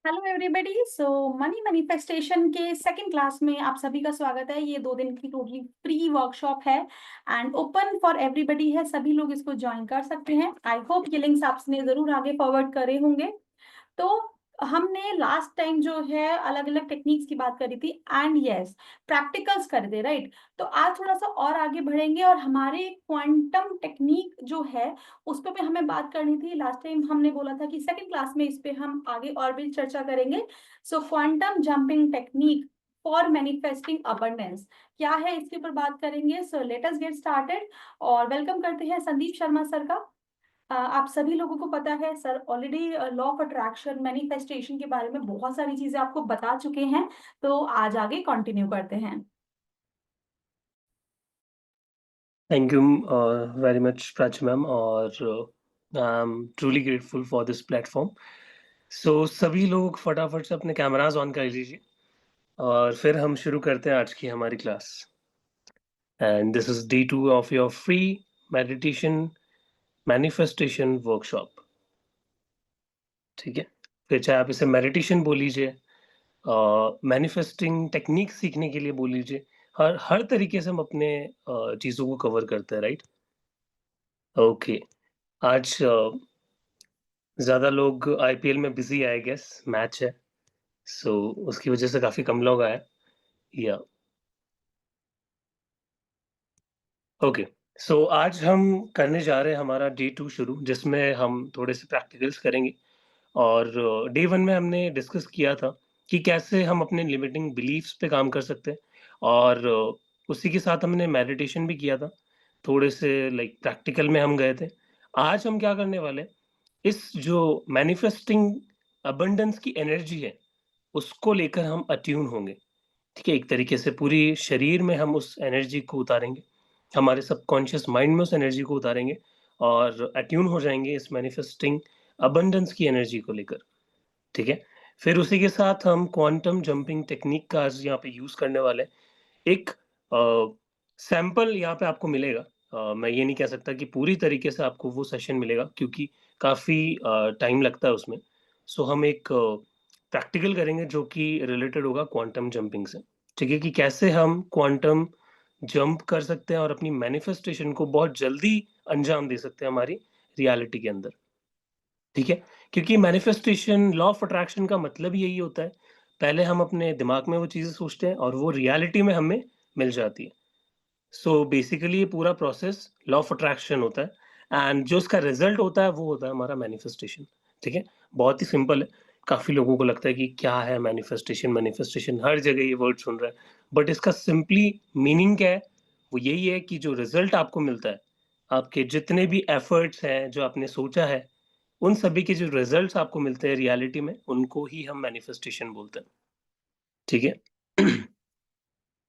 Hello everybody. So money manifestation के second class में आप सभी का स्वागत है। ये 2 दिन की टोटली फ्री वर्कशॉप है एंड ओपन फॉर एवरीबॉडी है। सभी लोग इसको ज्वाइन कर सकते हैं। आई होप ये लिंक्स आपने जरूर आगे फॉरवर्ड करे होंगे। तो हमने लास्ट टाइम जो है अलग अलग टेक्निक्स की बात करी थी एंड यस प्रैक्टिकल्स कर दे राइट। तो आज थोड़ा सा और आगे बढ़ेंगे और हमारे क्वांटम टेक्निक जो है उस पे भी हमें बात करनी थी। लास्ट टाइम हमने बोला था कि सेकंड क्लास में इस पे हम आगे और भी चर्चा करेंगे। सो quantum jumping technique for manifesting abundance क्या है इसके ऊपर बात करेंगे। So let us get started और वेलकम करते हैं संदीप शर्मा सर का। आप सभी लोगों को पता है sir already law of attraction manifestation के बारे में बहुत सारी चीजें आपको बता चुके हैं। तो आज आगे कंटिन्यू करते हैं। Thank you very much, Prachi ma'am, और I'm truly grateful for this platform. So सभी लोग फटाफट से अपने कैमरास ऑन कर लीजिए और फिर हम शुरू करते हैं आज की हमारी class. And this is day 2 of your free meditation manifestation workshop. ठीक है, फिर चाहे आप इसे मेडिटेशन बोल लीजिए, मैनिफेस्टिंग टेक्निक सीखने के लिए बोल लीजिए, हर तरीके से हम अपने चीज़ों को कवर करते हैं, राइट? ओके, आज ज़्यादा लोग आईपीएल में बिज़ी है, आई गेस मैच है, सो उसकी वज़ह से काफ़ी कम लोग आए। या ओके, सो आज हम करने जा रहे हैं हमारा डे 2 शुरू, जिसमें हम थोड़े से प्रैक्टिकल्स करेंगे। और डे 1 में हमने डिस्कस किया था कि कैसे हम अपने लिमिटिंग बिलीफ्स पे काम कर सकते हैं, और उसी के साथ हमने मेडिटेशन भी किया था। थोड़े से लाइक प्रैक्टिकल में हम गए थे। आज हम क्या करने वाले हैं, इस जो मैनिफेस्टिंग अबंडेंस की एनर्जी है, उसको लेकर हम अट्यून होंगे। ठीक है? एक तरीके से पूरी शरीर में हम उस एनर्जी को उतारेंगे। हमारे सबकॉन्शियस माइंड में उस एनर्जी को उतारेंगे और अट्यून हो जाएँगे इस मैनिफेस्टिंग अबंडेंस की एनर्जी को लेकर। ठीक है? फिर उसी के साथ हम क्वांटम जंपिंग टेक्निक का आज यहाँ पे यूज़ करने वाले हैं। एक सैंपल यहाँ पे आपको मिलेगा। मैं ये नहीं कह सकता कि पूरी तरीके से आपको वो सेशन मिलेगा, क्योंकि काफ़ी टाइम लगता है उसमें। सो हम एक प्रैक्टिकल करेंगे जो कि रिलेटेड होगा क्वांटम जंपिंग से। ठीक है? कि कैसे हम क्वांटम जंप कर सकते हैं और अपनी मैनिफेस्टेशन को बहुत जल्दी अंजाम दे सकते हैं हमारी रियलिटी के अंदर। ठीक है? क्योंकि मैनिफेस्टेशन, लॉ ऑफ अट्रैक्शन का मतलब ही यही होता है। पहले हम अपने दिमाग में वो चीज़ें सोचते हैं और वो रियलिटी में हमें मिल जाती है। सो बेसिकली ये पूरा प्रोसेस लॉ ऑफ अट्रैक्शन होता है, एंड जो उसका रिजल्ट होता है वो होता है हमारा मैनिफेस्टेशन। ठीक है? बहुत ही सिंपल है। काफ़ी लोगों को लगता है कि क्या है मैनिफेस्टेशन, मैनिफेस्टेशन हर जगह ये वर्ड सुन रहा है। बट इसका सिंपली मीनिंग क्या है? वो यही है कि जो रिजल्ट आपको मिलता है, आपके जितने भी एफर्ट्स हैं, जो आपने सोचा है, उन सभी के जो रिजल्ट्स आपको मिलते हैं रियलिटी में, उनको ही हम मैनिफेस्टेशन बोलते हैं। ठीक है?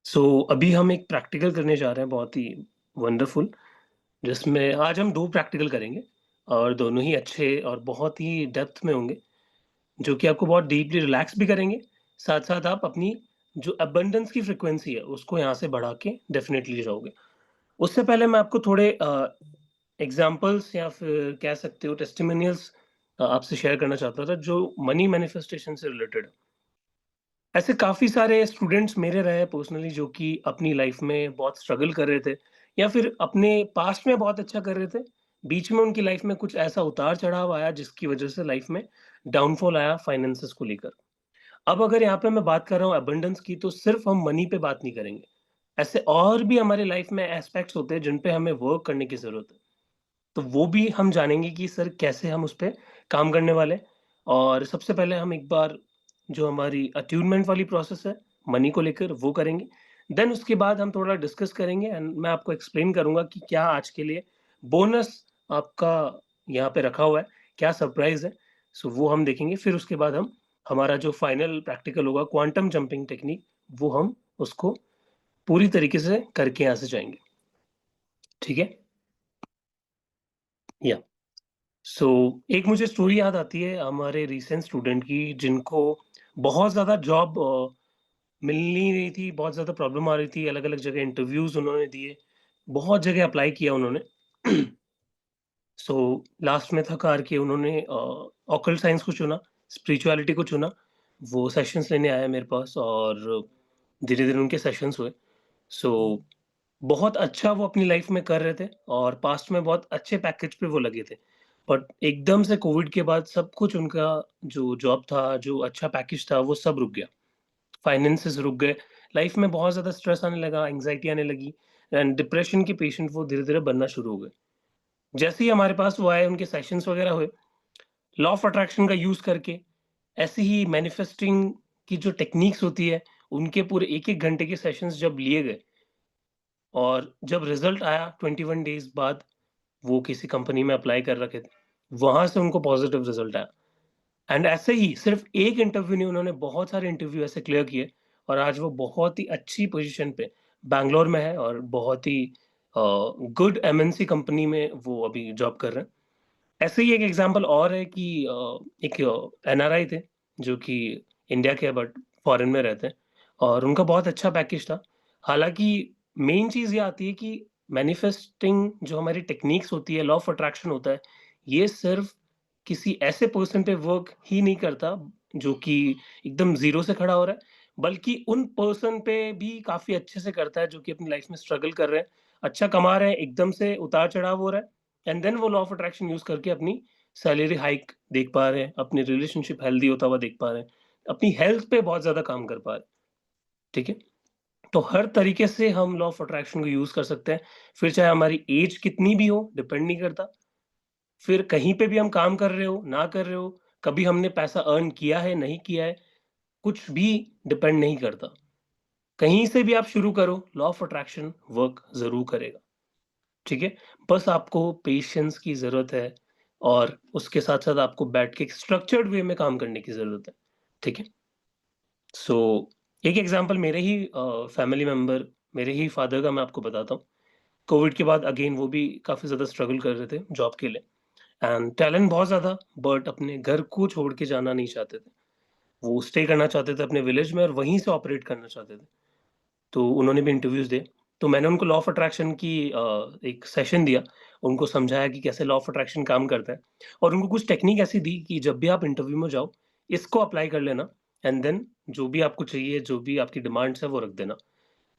सो अभी हम एक प्रैक्टिकल करने जा रहे हैं, बहुत ही वंडरफुल, जिसमें आज हम 2 प्रैक्टिकल करेंगे और दोनों ही अच्छे और बहुत ही डेप्थ में होंगे, जो कि आपको बहुत डीपली रिलैक्स भी करेंगे। साथ-साथ आप अपनी जो अबंडेंस की फ्रीक्वेंसी है, उसको यहाँ से बढ़ा के डेफ़िनेटली जाओगे। उससे पहले मैं आपको थोड़े एग्ज़ाम्पल्स या फिर कह सकते हो टेस्टिमोनियल्स आपसे शेयर करना चाहता था, जो मनी मैनिफेस्टेशन से रिलेटेड है। ऐसे काफ़ी सारे स्टूडेंट्स मेरे रहे पर्सनली, जो कि अपनी लाइफ में बहुत स्ट्रगल कर रहे थे या फिर अपने पास्ट में बहुत अच्छा कर रहे थे। बीच में उनकी लाइफ में कुछ ऐसा उतार-चढ़ाव आया जिसकी वज़ह से लाइफ में डाउनफॉल आया फाइनेंसेस को लेकर। अब अगर यहाँ पे मैं बात कर रहा हूँ अबंडेंस की, तो सिर्फ़ हम मनी पे बात नहीं करेंगे। ऐसे और भी हमारी लाइफ में एस्पेक्ट्स होते हैं जिन पे हमें वर्क करने की ज़रूरत है। तो वो भी हम जानेंगे कि सर कैसे हम उस पे काम करने वाले हैं। और सबसे पहले हम एक बार जो हमारी अट्यूनमेंट वाली प्रोसेस है, मनी को लेकर, वो करेंगे। देन उसके बाद हम थोड़ा डिस्कस करेंगे एंड मैं आपको एक्सप्लेन करूँगा कि क्या आज के लिए बोनस आपका यहाँ पे रखा हुआ है, क्या सरप्राइज़ है। सो वो हम देखेंगे। फिर उसके बाद हम हमारा जो फाइनल प्रैक्टिकल होगा क्वांटम जंपिंग टेक्निक, वो हम उसको पूरी तरीके से करके यहाँ से जाएँगे। ठीक है? या सो एक मुझे स्टोरी याद आती है हमारे रीसेंट स्टूडेंट की, जिनको बहुत ज़्यादा जॉब मिल नहीं रही थी, बहुत ज़्यादा प्रॉब्लम आ रही थी, अलग-अलग जगह इंटरव्यूज़ उन्होंने दिए, बहुत जगह अप्लाई किया उन्होंने। सो लास्ट में थक हार के उन्होंने ऑकल्ट साइंस को चुना, स्पिरिचुअलिटी को चुना वो सेशंस लेने आया मेरे पास और धीरे-धीरे उनके सेशंस हुए। सो बहुत अच्छा वो अपनी लाइफ़ में कर रहे थे और पास्ट में बहुत अच्छे पैकेज पे वो लगे थे। बट एकदम से कोविड के बाद सब कुछ उनका जो जॉब था, जो अच्छा पैकेज था, वो सब रुक गया। फाइनेंसेस रुक गए, लाइफ़ में बहुत ज़्यादा स्ट्रेस आने लगा, एंग्ज़ायटी आने लगी एंड डिप्रेशन के पेशेंट वो धीरे-धीरे बनना शुरू हो गए। जैसे ही हमारे पास वो आए, उनके सेशंस वगैरह हुए, लॉ ऑफ अट्रैक्शन का यूज़ करके ऐसे ही मैनिफेस्टिंग की जो टेक्निक्स होती है, उनके पूरे 1-1 घंटे के सेशंस जब लिए गए और जब रिज़ल्ट आया 21 डेज़ बाद, वो किसी कंपनी में अप्लाई कर रखे थे, वहाँ से उनको पॉज़िटिव रिज़ल्ट आया। एंड ऐसे ही सिर्फ़ एक इंटरव्यू नहीं, उन्होंने बहुत सारे इंटरव्यू ऐसे क्लियर किए और आज वो बहुत ही अच्छी पोज़ीशन पे बैंगलोर में है और बहुत ही गुड एमएनसी कंपनी में वो अभी जॉब कर रहे हैं। ऐसे ही एक एग्ज़ाम्पल और है कि एक एनआरआई थे, जो कि इंडिया के हैं बट फ़ॉरेन में रहते हैं और उनका बहुत अच्छा पैकेज था। हालाँकि मेन चीज़ ये आती है कि मैनिफेस्टिंग जो हमारी टेक्निक्स होती है, लॉ ऑफ अट्रैक्शन होता है, ये सिर्फ़ किसी ऐसे पर्सन पे वर्क ही नहीं करता, जो कि एकदम ज़ीरो से खड़ा हो रहा है, बल्कि उन पर्सन पे भी काफ़ी अच्छे से करता है, जो कि अपनी लाइफ़ में स्ट्रगल कर रहे हैं, अच्छा कमा रहे हैं, एकदम से उतार-चढ़ाव हो रहा है। एंड देन वो लॉ ऑफ अट्रैक्शन यूज़ करके अपनी सैलरी हाइक देख पा रहे हैं, अपनी रिलेशनशिप हेल्दी होता हुआ देख पा रहे हैं, अपनी हेल्थ पे बहुत ज़्यादा काम कर पा रहे हैं, ठीक है? तो हर तरीके से हम लॉ ऑफ अट्रैक्शन को यूज़ कर सकते हैं, फिर चाहे हमारी ऐज कितनी भी हो, डिपेंड नहीं करता। फिर कहीं पे भी हम काम कर रहे हो, ना कर रहे हो, कभी हमने पैसा अर्न किया है, नहीं किया है, कुछ भी डिपेंड नहीं करता। कहीं से भी आप शुरू करो, लॉ ऑफ अट्रैक्शन वर्क ज़रूर करेगा। ठीक है? बस आपको पेशेंस की ज़रूरत है और उसके साथ-साथ आपको बैठ के एक स्ट्रक्चर्ड वे में काम करने की ज़रूरत है। ठीक है? सो एक एग्ज़ाम्पल मेरे ही फैमिली मेंबर, मेरे ही फादर का मैं आपको बताता हूँ। कोविड के बाद अगेन वो भी काफ़ी ज़्यादा स्ट्रगल कर रहे थे जॉब के लिए एंड टैलेंट बहुत ज़्यादा बट अपने घर को छोड़ के जाना नहीं चाहते थे। वो स्टे करना चाहते थे अपने विलेज में और वहीं से ऑपरेट करना चाहते थे। तो उन्होंने भी इंटरव्यूज़ दिए। तो मैंने उनको लॉ ऑफ अट्रैक्शन की एक सेशन दिया। उनको समझाया कि कैसे लॉ ऑफ अट्रैक्शन काम करता है और उनको कुछ टेक्नीक ऐसी दी कि जब भी आप इंटरव्यू में जाओ, इसको अप्लाई कर लेना एंड देन जो भी आपको चाहिए, जो भी आपकी डिमांड्स है वो रख देना।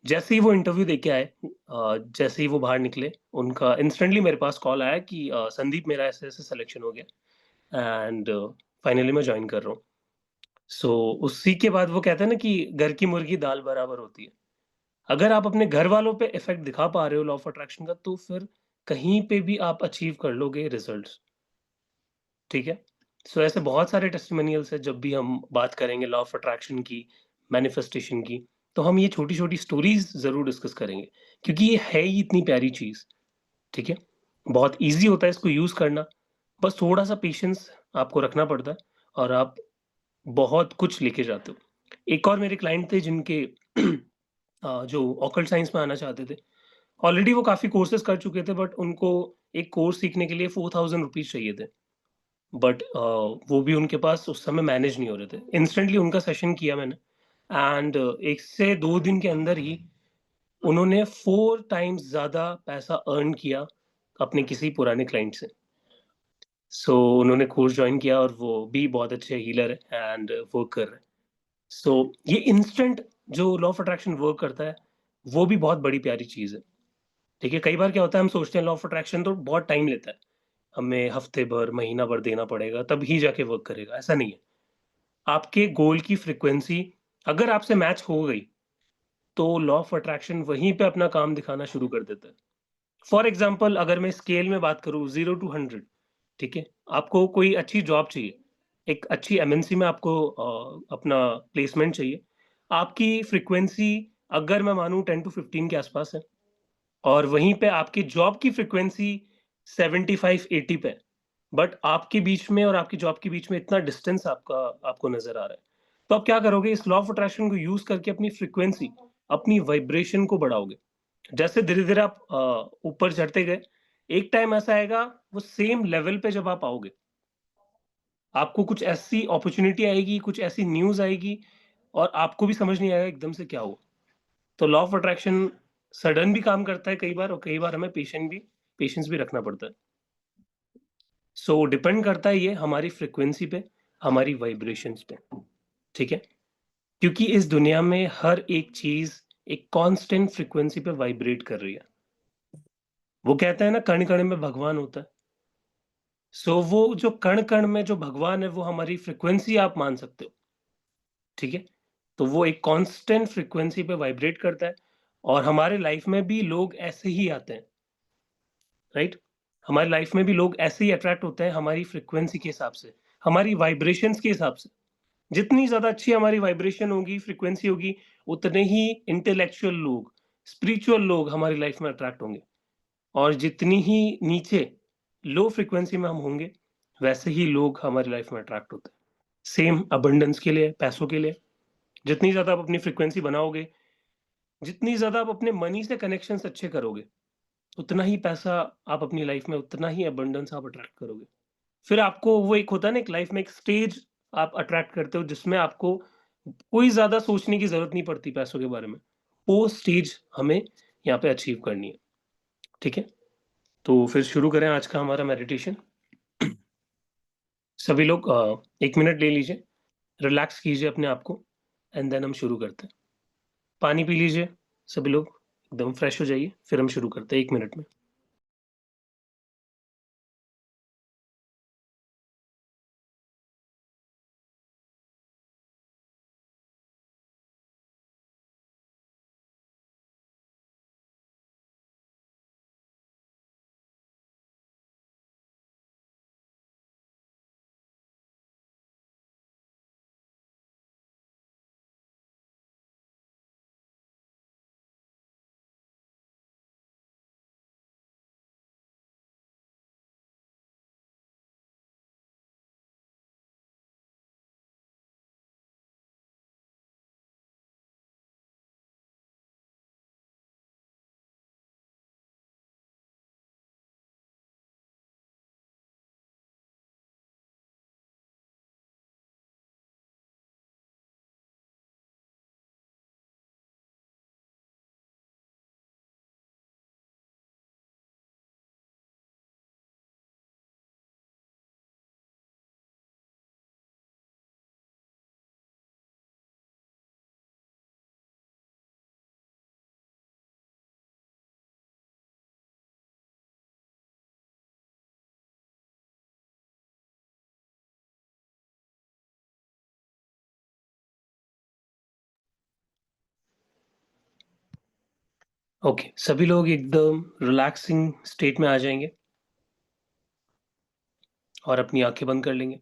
जैसे ही वो इंटरव्यू देके आए जैसे ही वो बाहर निकले, उनका इंस्टेंटली मेरे पास कॉल आया कि संदीप मेरा ऐसे-ऐसे सिलेक्शन हो गया एंड फाइनली मैं जॉइन कर रहा हूँ। सो उसी के बाद वो कहते हैं ना कि घर की मुर्गी दाल बराबर होती है। अगर आप अपने घर वालों पे इफ़ेक्ट दिखा पा रहे हो लॉ ऑफ अट्रैक्शन का, तो फिर कहीं पे भी आप अचीव कर लोगे रिज़ल्ट्स, ठीक है? सो ऐसे बहुत सारे टेस्टिमोनियल्स हैं जब भी हम बात करेंगे लॉ ऑफ अट्रैक्शन की, मैनिफेस्टेशन की, तो हम ये छोटी-छोटी स्टोरीज़ ज़रूर डिस्कस करेंगे, क्योंकि ये है ही इतनी प्यारी चीज़, ठीक है? बहुत ईज़ी होता है इसको यूज़ करना, बस थोड़ा-सा पेशेंस आपको रखना पड़ता है और आप बहुत कुछ लेके जाते हो। एक और मेरे क्लाइंट थे जिनके जो ऑकल्ट साइंस में आना चाहते थे। ऑलरेडी वो काफ़ी कोर्सेज़ कर चुके थे बट उनको एक कोर्स सीखने के लिए ₹4000 चाहिए थे। बट वो भी उनके पास उस समय मैनेज नहीं हो रहे थे। इंस्टेंटली उनका सेशन किया मैंने एंड 1 से 2 दिन के अंदर ही उन्होंने 4 टाइम्स ज़्यादा पैसा अर्न किया अपने किसी पुराने क्लाइंट से। सो उन्होंने कोर्स जॉइन किया और वो भी बहुत अच्छे हीलर हैं एंड वर्क कर रहे हैं। सो ये इंस्टेंट जो लॉ ऑफ अट्रैक्शन वर्क करता है, वो भी बहुत बड़ी प्यारी चीज़ है। देखिए, कई बार क्या होता है हम सोचते हैं लॉ ऑफ अट्रैक्शन तो बहुत टाइम लेता है। हमें हफ्ते भर, महीना भर देना पड़ेगा तभी जाके वर्क करेगा, ऐसा नहीं है। आपके गोल की फ्रीक्वेंसी अगर आपसे मैच हो गई, तो लॉ ऑफ अट्रैक्शन वहीं पे अपना काम दिखाना शुरू कर देता है। फॉर एग्ज़ाम्पल अगर मैं स्केल में बात करूँ 0 टू 100 ठीक है? आपको कोई अच्छी जॉब चाहिए, एक अच्छी एमएनसी में आपको अपना प्लेसमेंट चाहिए। आपकी फ्रीक्वेंसी अगर मैं मानूँ 10 टू 15 के आसपास है और वहीं पे आपकी जॉब की फ्रीक्वेंसी 75-80 पे है। बट आपके बीच में और आपकी जॉब के बीच में इतना डिस्टेंस आपको नज़र आ रहा है। तो आप क्या करोगे इस लॉ ऑफ अट्रैक्शन को यूज़ करके अपनी फ्रीक्वेंसी, अपनी वाइब्रेशन को बढ़ाओगे। जैसे धीरे-धीरे आप ऊपर चढ़ते गए, एक टाइम ऐसा आएगा वो सेम लेवल पे जब आप आओगे, आपको कुछ ऐसी अपॉर्च्युनिटी आएगी, कुछ ऐसी न्यूज़ आएगी और आपको भी समझ नहीं आएगा एकदम से क्या हुआ। तो लॉ ऑफ अट्रैक्शन सडन भी काम करता है कई बार और कई बार हमें पेशेंस भी रखना पड़ता है। सो डिपेंड करता है ये हमारी फ्रीक्वेंसी पे, हमारी वाइब्रेशंस पे। ठीक है? क्योंकि इस दुनिया में हर एक चीज़ एक कांस्टेंट फ्रीक्वेंसी पे वाइब्रेट कर रही है। वो कहते हैं ना कण-कण में भगवान होता है। सो वो जो कण-कण में जो भगवान है वो हमारी फ्रीक्वेंसी आप मान सकते हो, ठीक है? तो वो एक कांस्टेंट फ्रीक्वेंसी पे वाइब्रेट करता है और हमारे लाइफ में भी लोग ऐसे ही आते हैं, राइट? हमारी लाइफ में भी लोग ऐसे ही अट्रैक्ट होते हैं हमारी फ्रीक्वेंसी के हिसाब से, हमारी वाइब्रेशंस के हिसाब से। जितनी ज़्यादा अच्छी हमारी वाइब्रेशन होगी, फ्रीक्वेंसी होगी, उतने ही इंटेलेक्चुअल लोग, स्पिरिचुअल लोग हमारी लाइफ में अट्रैक्ट होंगे और जितनी ही नीचे लो फ्रीक्वेंसी में हम होंगे, वैसे ही लोग हमारी लाइफ में अट्रैक्ट होते हैं। सेम अबंडेंस के लिए, पैसों के लिए, जितनी ज़्यादा आप अपनी फ्रीक्वेंसी बनाओगे, जितनी ज़्यादा आप अपने मनी से कनेक्शंस अच्छे करोगे, उतना ही पैसा आप अपनी लाइफ में उतना ही अबंडेंस आप अट्रैक्ट करोगे। फिर आपको वो एक होता है ना एक लाइफ में एक स्टेज आप अट्रैक्ट करते हो जिसमें आपको कोई ज़्यादा सोचने की ज़रूरत नहीं पड़ती पैसों के बारे में। वो स्टेज हमें यहाँ पे अचीव करनी है, ठीक है? तो फिर शुरू करें आज का हमारा मेडिटेशन। सभी लोग 1 मिनट ले लीजिए, रिलैक्स कीजिए अपने आप को एंड देन हम शुरू करते हैं। पानी पी लीजिए सभी लोग, एकदम फ्रेश हो जाइए, फिर हम शुरू करते हैं 1 मिनट में। ओके, सभी लोग एकदम रिलैक्सिंग स्टेट में आ जाएँगे और अपनी आँखें बंद कर लेंगे।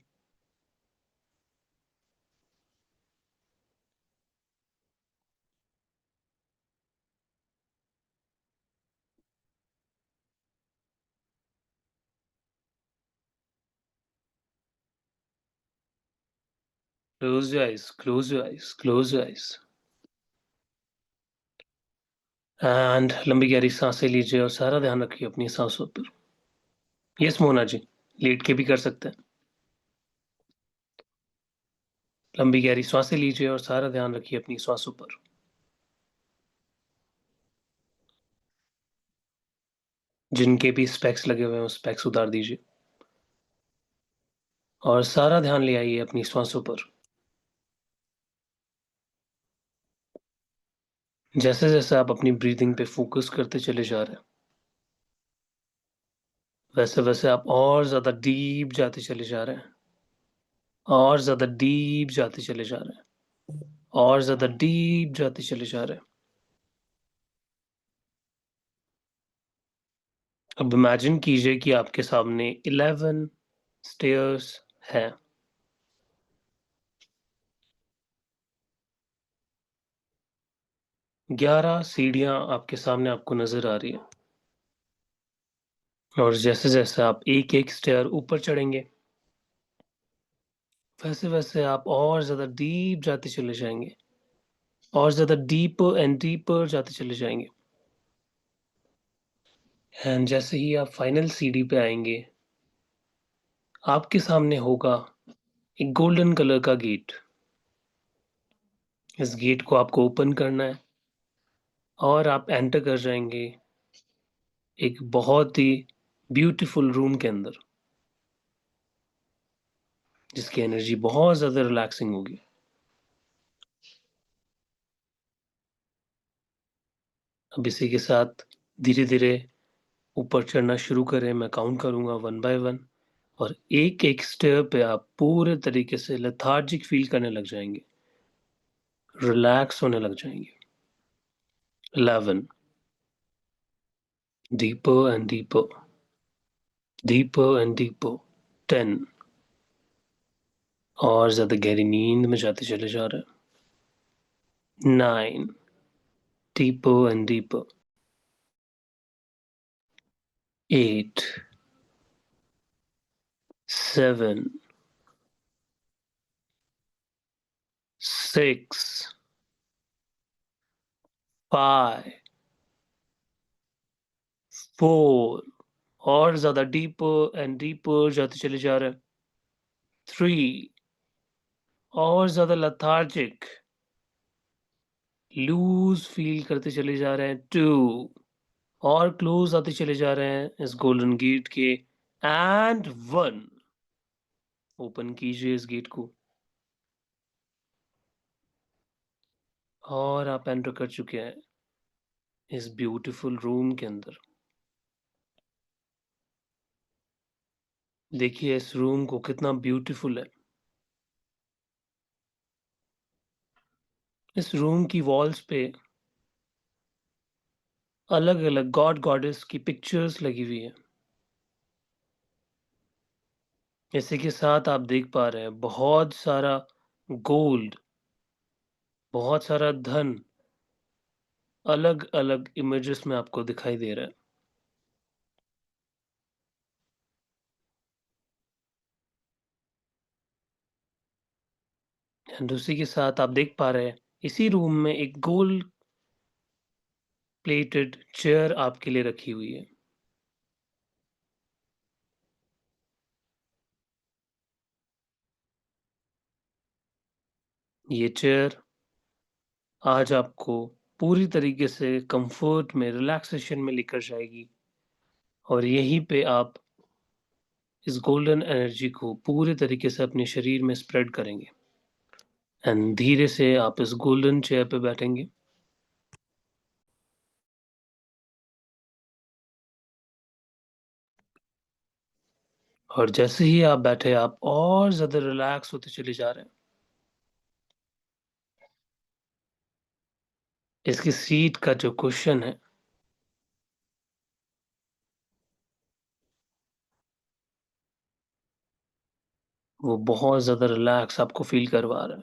Close your eyes, close your eyes, close your eyes and लंबी गहरी साँसें लीजिए और सारा ध्यान रखिए अपनी साँसों पर। यस मोना जी, लेट के भी कर सकते हैं। लंबी गहरी श्वासें लीजिए और सारा ध्यान रखिए अपनी श्वासों पर। जिनके भी स्पेक्स लगे हुए हैं, वो स्पेक्स उतार दीजिए और सारा ध्यान ले आइए अपनी श्वासों पर। जैसे-जैसे आप अपनी ब्रीथिंग पे फ़ोकस करते चले जा रहे हैं, वैसे-वैसे आप और ज़्यादा डीप जाते चले जा रहे हैं, और ज़्यादा डीप जाते चले जा रहे हैं, और ज़्यादा डीप जाते चले जा रहे हैं। अब इमेजिन कीजिए कि आपके सामने 11 स्टेयर्स हैं। 11 सीढ़ियाँ आपके सामने आपको नज़र आ रही हैं और जैसे-जैसे आप एक-एक स्टेयर ऊपर चढ़ेंगे, वैसे-वैसे आप और ज़्यादा डीप जाते चले जाएँगे, और ज़्यादा डीपर एंड डीपर जाते चले जाएँगे। एंड जैसे ही आप फाइनल सीढ़ी पे आएँगे, आपके सामने होगा एक गोल्डन कलर का गेट। इस गेट को आपको ओपन करना है और आप एंटर कर जाएँगे एक बहुत ही ब्यूटीफुल रूम के अंदर, जिसकी एनर्जी बहुत ज़्यादा रिलैक्सिंग होगी। अब इसी के साथ धीरे-धीरे ऊपर चढ़ना शुरू करें, मैं काउंट करूँगा 1 बाय 1 और एक-एक स्टेप पे आप पूरे तरीके से लेथार्जिक फ़ील करने लग जाएँगे, रिलैक्स होने लग जाएँगे। 11 deeper and deeper, deeper and deeper. 10 और ज़्यादा गहरी नींद में जाते चले जा रहे हैं। 9 deeper and deeper. 8 7 6 5 4 और ज़्यादा डीपर एंड डीपर जाते चले जा रहे हैं। 3 और ज़्यादा लेथार्जिक, लूज़ फ़ील करते चले जा रहे हैं। 2 और क्लोज़ आते चले जा रहे हैं इस गोल्डन गेट के एंड 1 ओपन कीजिए इस गेट को और आप एंटर कर चुके हैं इस ब्यूटीफुल रूम के अंदर। देखिए इस रूम को कितना ब्यूटीफुल है। इस रूम की वॉल्स पे अलग-अलग गॉड गॉडेस की पिक्चर्स लगी हुई हैं। इसी के साथ आप देख पा रहे हैं बहुत सारा गोल्ड, बहुत सारा धन अलग-अलग इमेजेस में आपको दिखाई दे रहा है। एंड उसी के साथ आप देख पा रहे हैं इसी रूम में एक गोल्ड प्लेटेड चेयर आपके लिए रखी हुई है। ये चेयर आज आपको पूरी तरीके से कंफर्ट में, रिलैक्सेशन में लेकर जाएगी और यहीं पे आप इस गोल्डन एनर्जी को पूरे तरीके से अपने शरीर में स्प्रेड करेंगे एंड धीरे से आप इस गोल्डन चेयर पे बैठेंगे। और जैसे ही आप बैठे आप और ज़्यादा रिलैक्स होते चले जा रहे हैं। इसकी सीट का जो कुशन है वो बहुत ज़्यादा रिलैक्स आपको फ़ील करवा रहा है।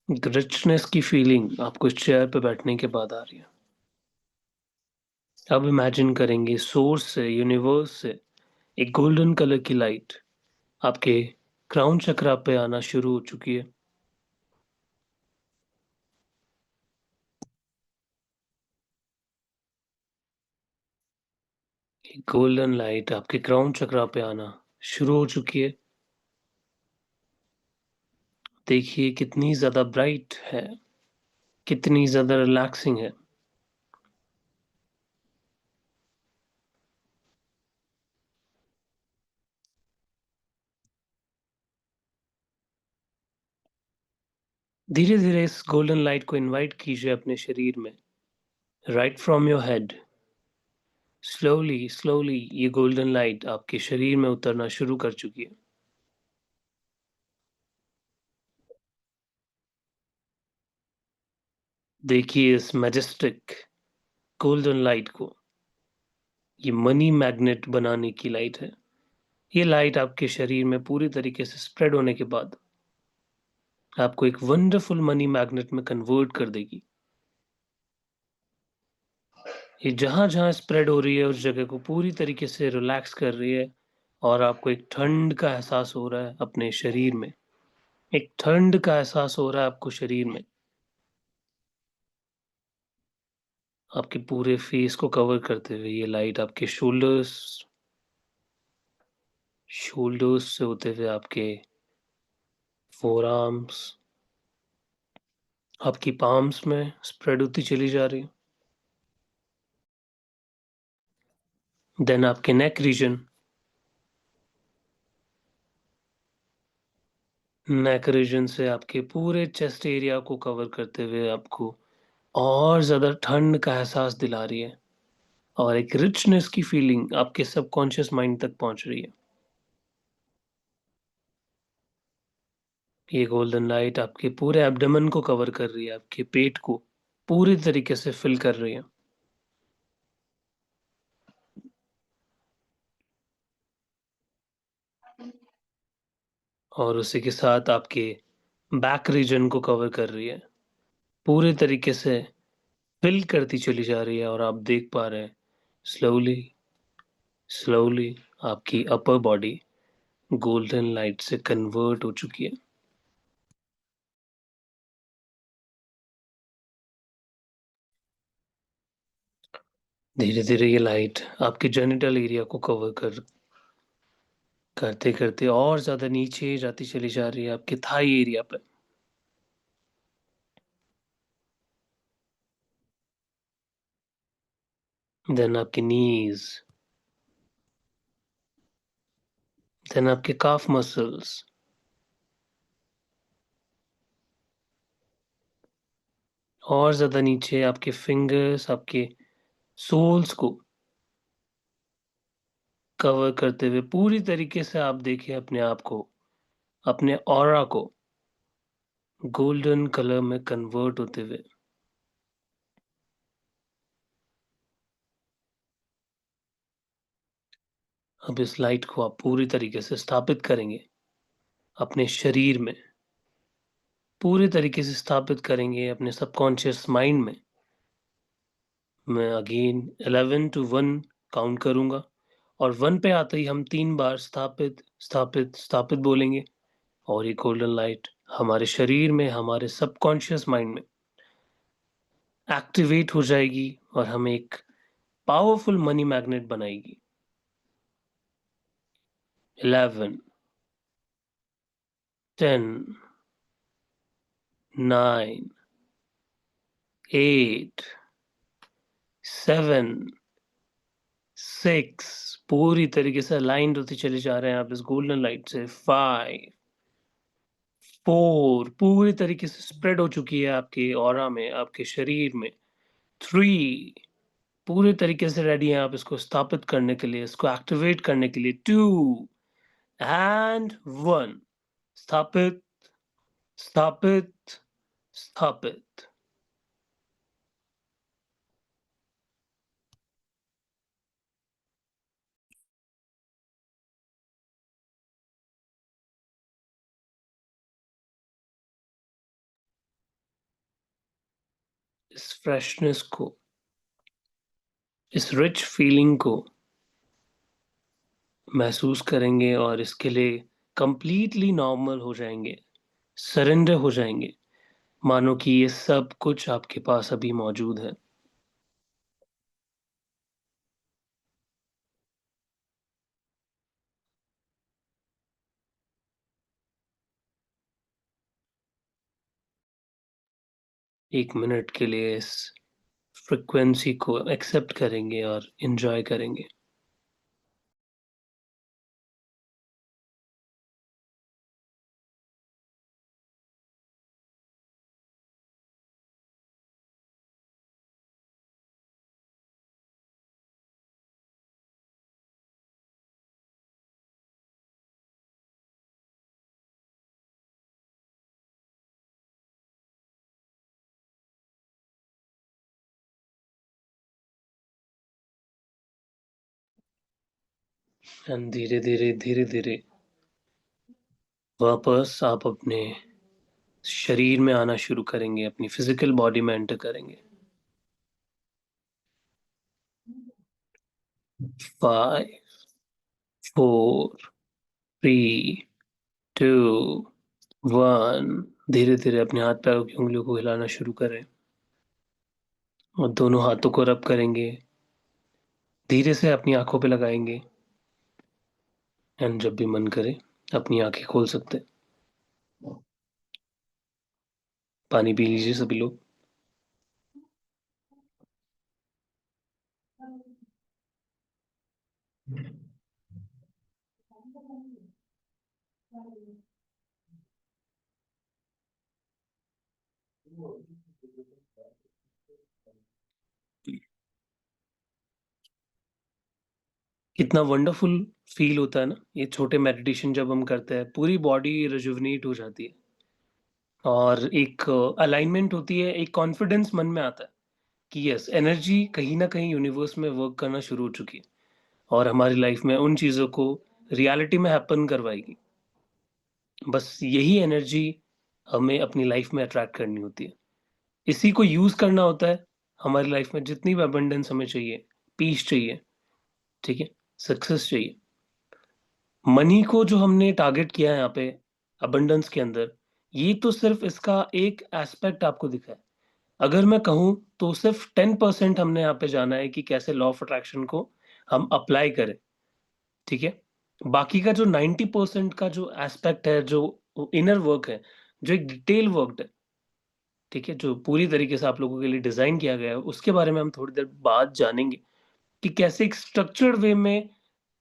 एक रिचनेस की फीलिंग आपको इस चेयर पे बैठने के बाद आ रही है। अब इमेजिन करेंगे सोर्स से, यूनिवर्स से एक गोल्डन कलर की लाइट आपके क्राउन चक्रा पे आना शुरू हो चुकी है। एक गोल्डन लाइट आपके क्राउन चक्रा पे आना शुरू हो चुकी है। देखिए कितनी ज़्यादा ब्राइट है, कितनी ज़्यादा रिलैक्सिंग है। धीरे-धीरे इस गोल्डन लाइट को इनवाइट कीजिए अपने शरीर में। Right from your head slowly, slowly ये गोल्डन लाइट आपके शरीर में उतरना शुरू कर चुकी है। देखिए इस मैजेस्टिक गोल्डन लाइट को, ये मनी मैग्नेट बनाने की लाइट है। ये लाइट आपके शरीर में पूरी तरीके से स्प्रेड होने के बाद आपको एक वंडरफुल मनी मैग्नेट में कन्वर्ट कर देगी। ये जहाँ-जहाँ स्प्रेड हो रही है उस जगह को पूरी तरीके से रिलैक्स कर रही है और आपको एक ठंड का एहसास हो रहा है अपने शरीर में। एक ठंड का एहसास हो रहा है आपको शरीर में। आपके पूरे फेस को कवर करते हुए ये लाइट आपके शोल्डर्स से होते हुए आपके फोरआर्म्स, आपकी पाम्स में स्प्रेड होती चली जा रही है। देन आपके नेक रीजन से आपके पूरे चेस्ट एरिया को कवर करते हुए आपको और ज़्यादा ठंड का एहसास दिला रही है और एक रिचनेस की फीलिंग आपके सबकॉन्शियस माइंड तक पहुँच रही है। ये गोल्डन लाइट आपके पूरे एब्डोमेन को कवर कर रही है, आपके पेट को पूरी तरीके से फिल कर रही है। और उसी के साथ आपके बैक रीजन को कवर कर रही है। पूरे तरीके से फिल करती चली जा रही है और आप देख पा रहे हैं स्लोली, स्लोली आपकी अपर बॉडी गोल्डन लाइट से कन्वर्ट हो चुकी है। धीरे-धीरे ये लाइट आपके जेनिटल एरिया को कवर करते-करते और ज़्यादा नीचे जाती चली जा रही है आपके थाई एरिया पे। देन आपकी नीज़, देन आपके काफ मसल्स और ज़्यादा नीचे आपके फिंगर्स, आपके सोल्स को कवर करते हुए पूरी तरीके से आप देखिए अपने आप को, अपने ऑरा को गोल्डन कलर में कन्वर्ट होते हुए। अब इस लाइट को आप पूरी तरीके से स्थापित करेंगे अपने शरीर में, पूरी तरीके से स्थापित करेंगे अपने सबकॉन्शियस माइंड में। मैं अगेन 11 टू 1 काउंट करूँगा और 1 पे आते ही हम 3 बार स्थापित, स्थापित, स्थापित बोलेंगे और ये गोल्डन लाइट हमारे शरीर में, हमारे सबकॉन्शियस माइंड में एक्टिवेट हो जाएगी और हमें एक पावरफुल मनी मैग्नेट बनाएगी। 11, 10, 9, 8, 7, 6 पूरी तरीके से अलाइन्ड होते चले जा रहे हैं आप इस गोल्डन लाइट से। 5, 4 पूरी तरीके से स्प्रेड हो चुकी है आपके ऑरा में, आपके शरीर में। 3 पूरे तरीके से रेडी हैं आप इसको स्थापित करने के लिए, इसको एक्टिवेट करने के लिए। 2 एंड 1 स्थापित, स्थापित, स्थापित। इस फ्रेशनेस को, इस रिच फीलिंग को महसूस करेंगे और इसके लिए कंप्लीटली नॉर्मल हो जाएँगे, सरेंडर हो जाएँगे, मानो कि ये सब कुछ आपके पास अभी मौजूद है। एक मिनट के लिए इस फ्रीक्वेंसी को एक्सेप्ट करेंगे और एन्जॉय करेंगे। एंड धीरे-धीरे, धीरे-धीरे वापस आप अपने शरीर में आना शुरू करेंगे, अपनी फिज़िकल बॉडी में एंटर करेंगे। 5, 4, 3, 2, 1 धीरे-धीरे अपने हाथ-पैरों की उँगलियों को हिलाना शुरू करें और दोनों हाथों को रब करेंगे। धीरे से अपनी आँखों पे लगाएँगे एंड जब भी मन करे अपनी आँखें खोल सकते हैं। पानी पी लीजिए सभी लोग। कितना वंडरफुल फ़ील होता है ना, ये छोटे मेडिटेशन जब हम करते हैं, पूरी बॉडी रिजुविनेट हो जाती है और एक अलाइनमेंट होती है, एक कॉन्फिडेंस मन में आता है कि यस, एनर्जी कहीं न कहीं यूनिवर्स में वर्क करना शुरू हो चुकी है और हमारी लाइफ़ में उन चीज़ों को रियलिटी में हैपन करवाएगी। बस यही एनर्जी हमें अपनी लाइफ़ में अट्रैक्ट करनी होती है। इसी को यूज़ करना होता है हमारी लाइफ़ में जितनी भी अबंडेंस हमें चाहिए, पीस चाहिए, ठीक है? सक्सेस चाहिए। मनी को जो हमने टारगेट किया है यहाँ पे अबंडेंस के अंदर, ये तो सिर्फ़ इसका एक एस्पेक्ट आपको दिखा है। अगर मैं कहूँ तो सिर्फ़ 10% हमने यहाँ पे जाना है कि कैसे लॉ ऑफ अट्रैक्शन को हम अप्लाई करें, ठीक है? बाकी का जो 90% का जो एस्पेक्ट है, जो इनर वर्क है, जो एक डिटेल वर्क्ड है, ठीक है? जो पूरी तरीके से आप लोगों के लिए डिज़ाइन किया गया है, उसके बारे में हम थोड़ी देर बाद जानेंगे कि कैसे एक स्ट्रक्चर्ड वे में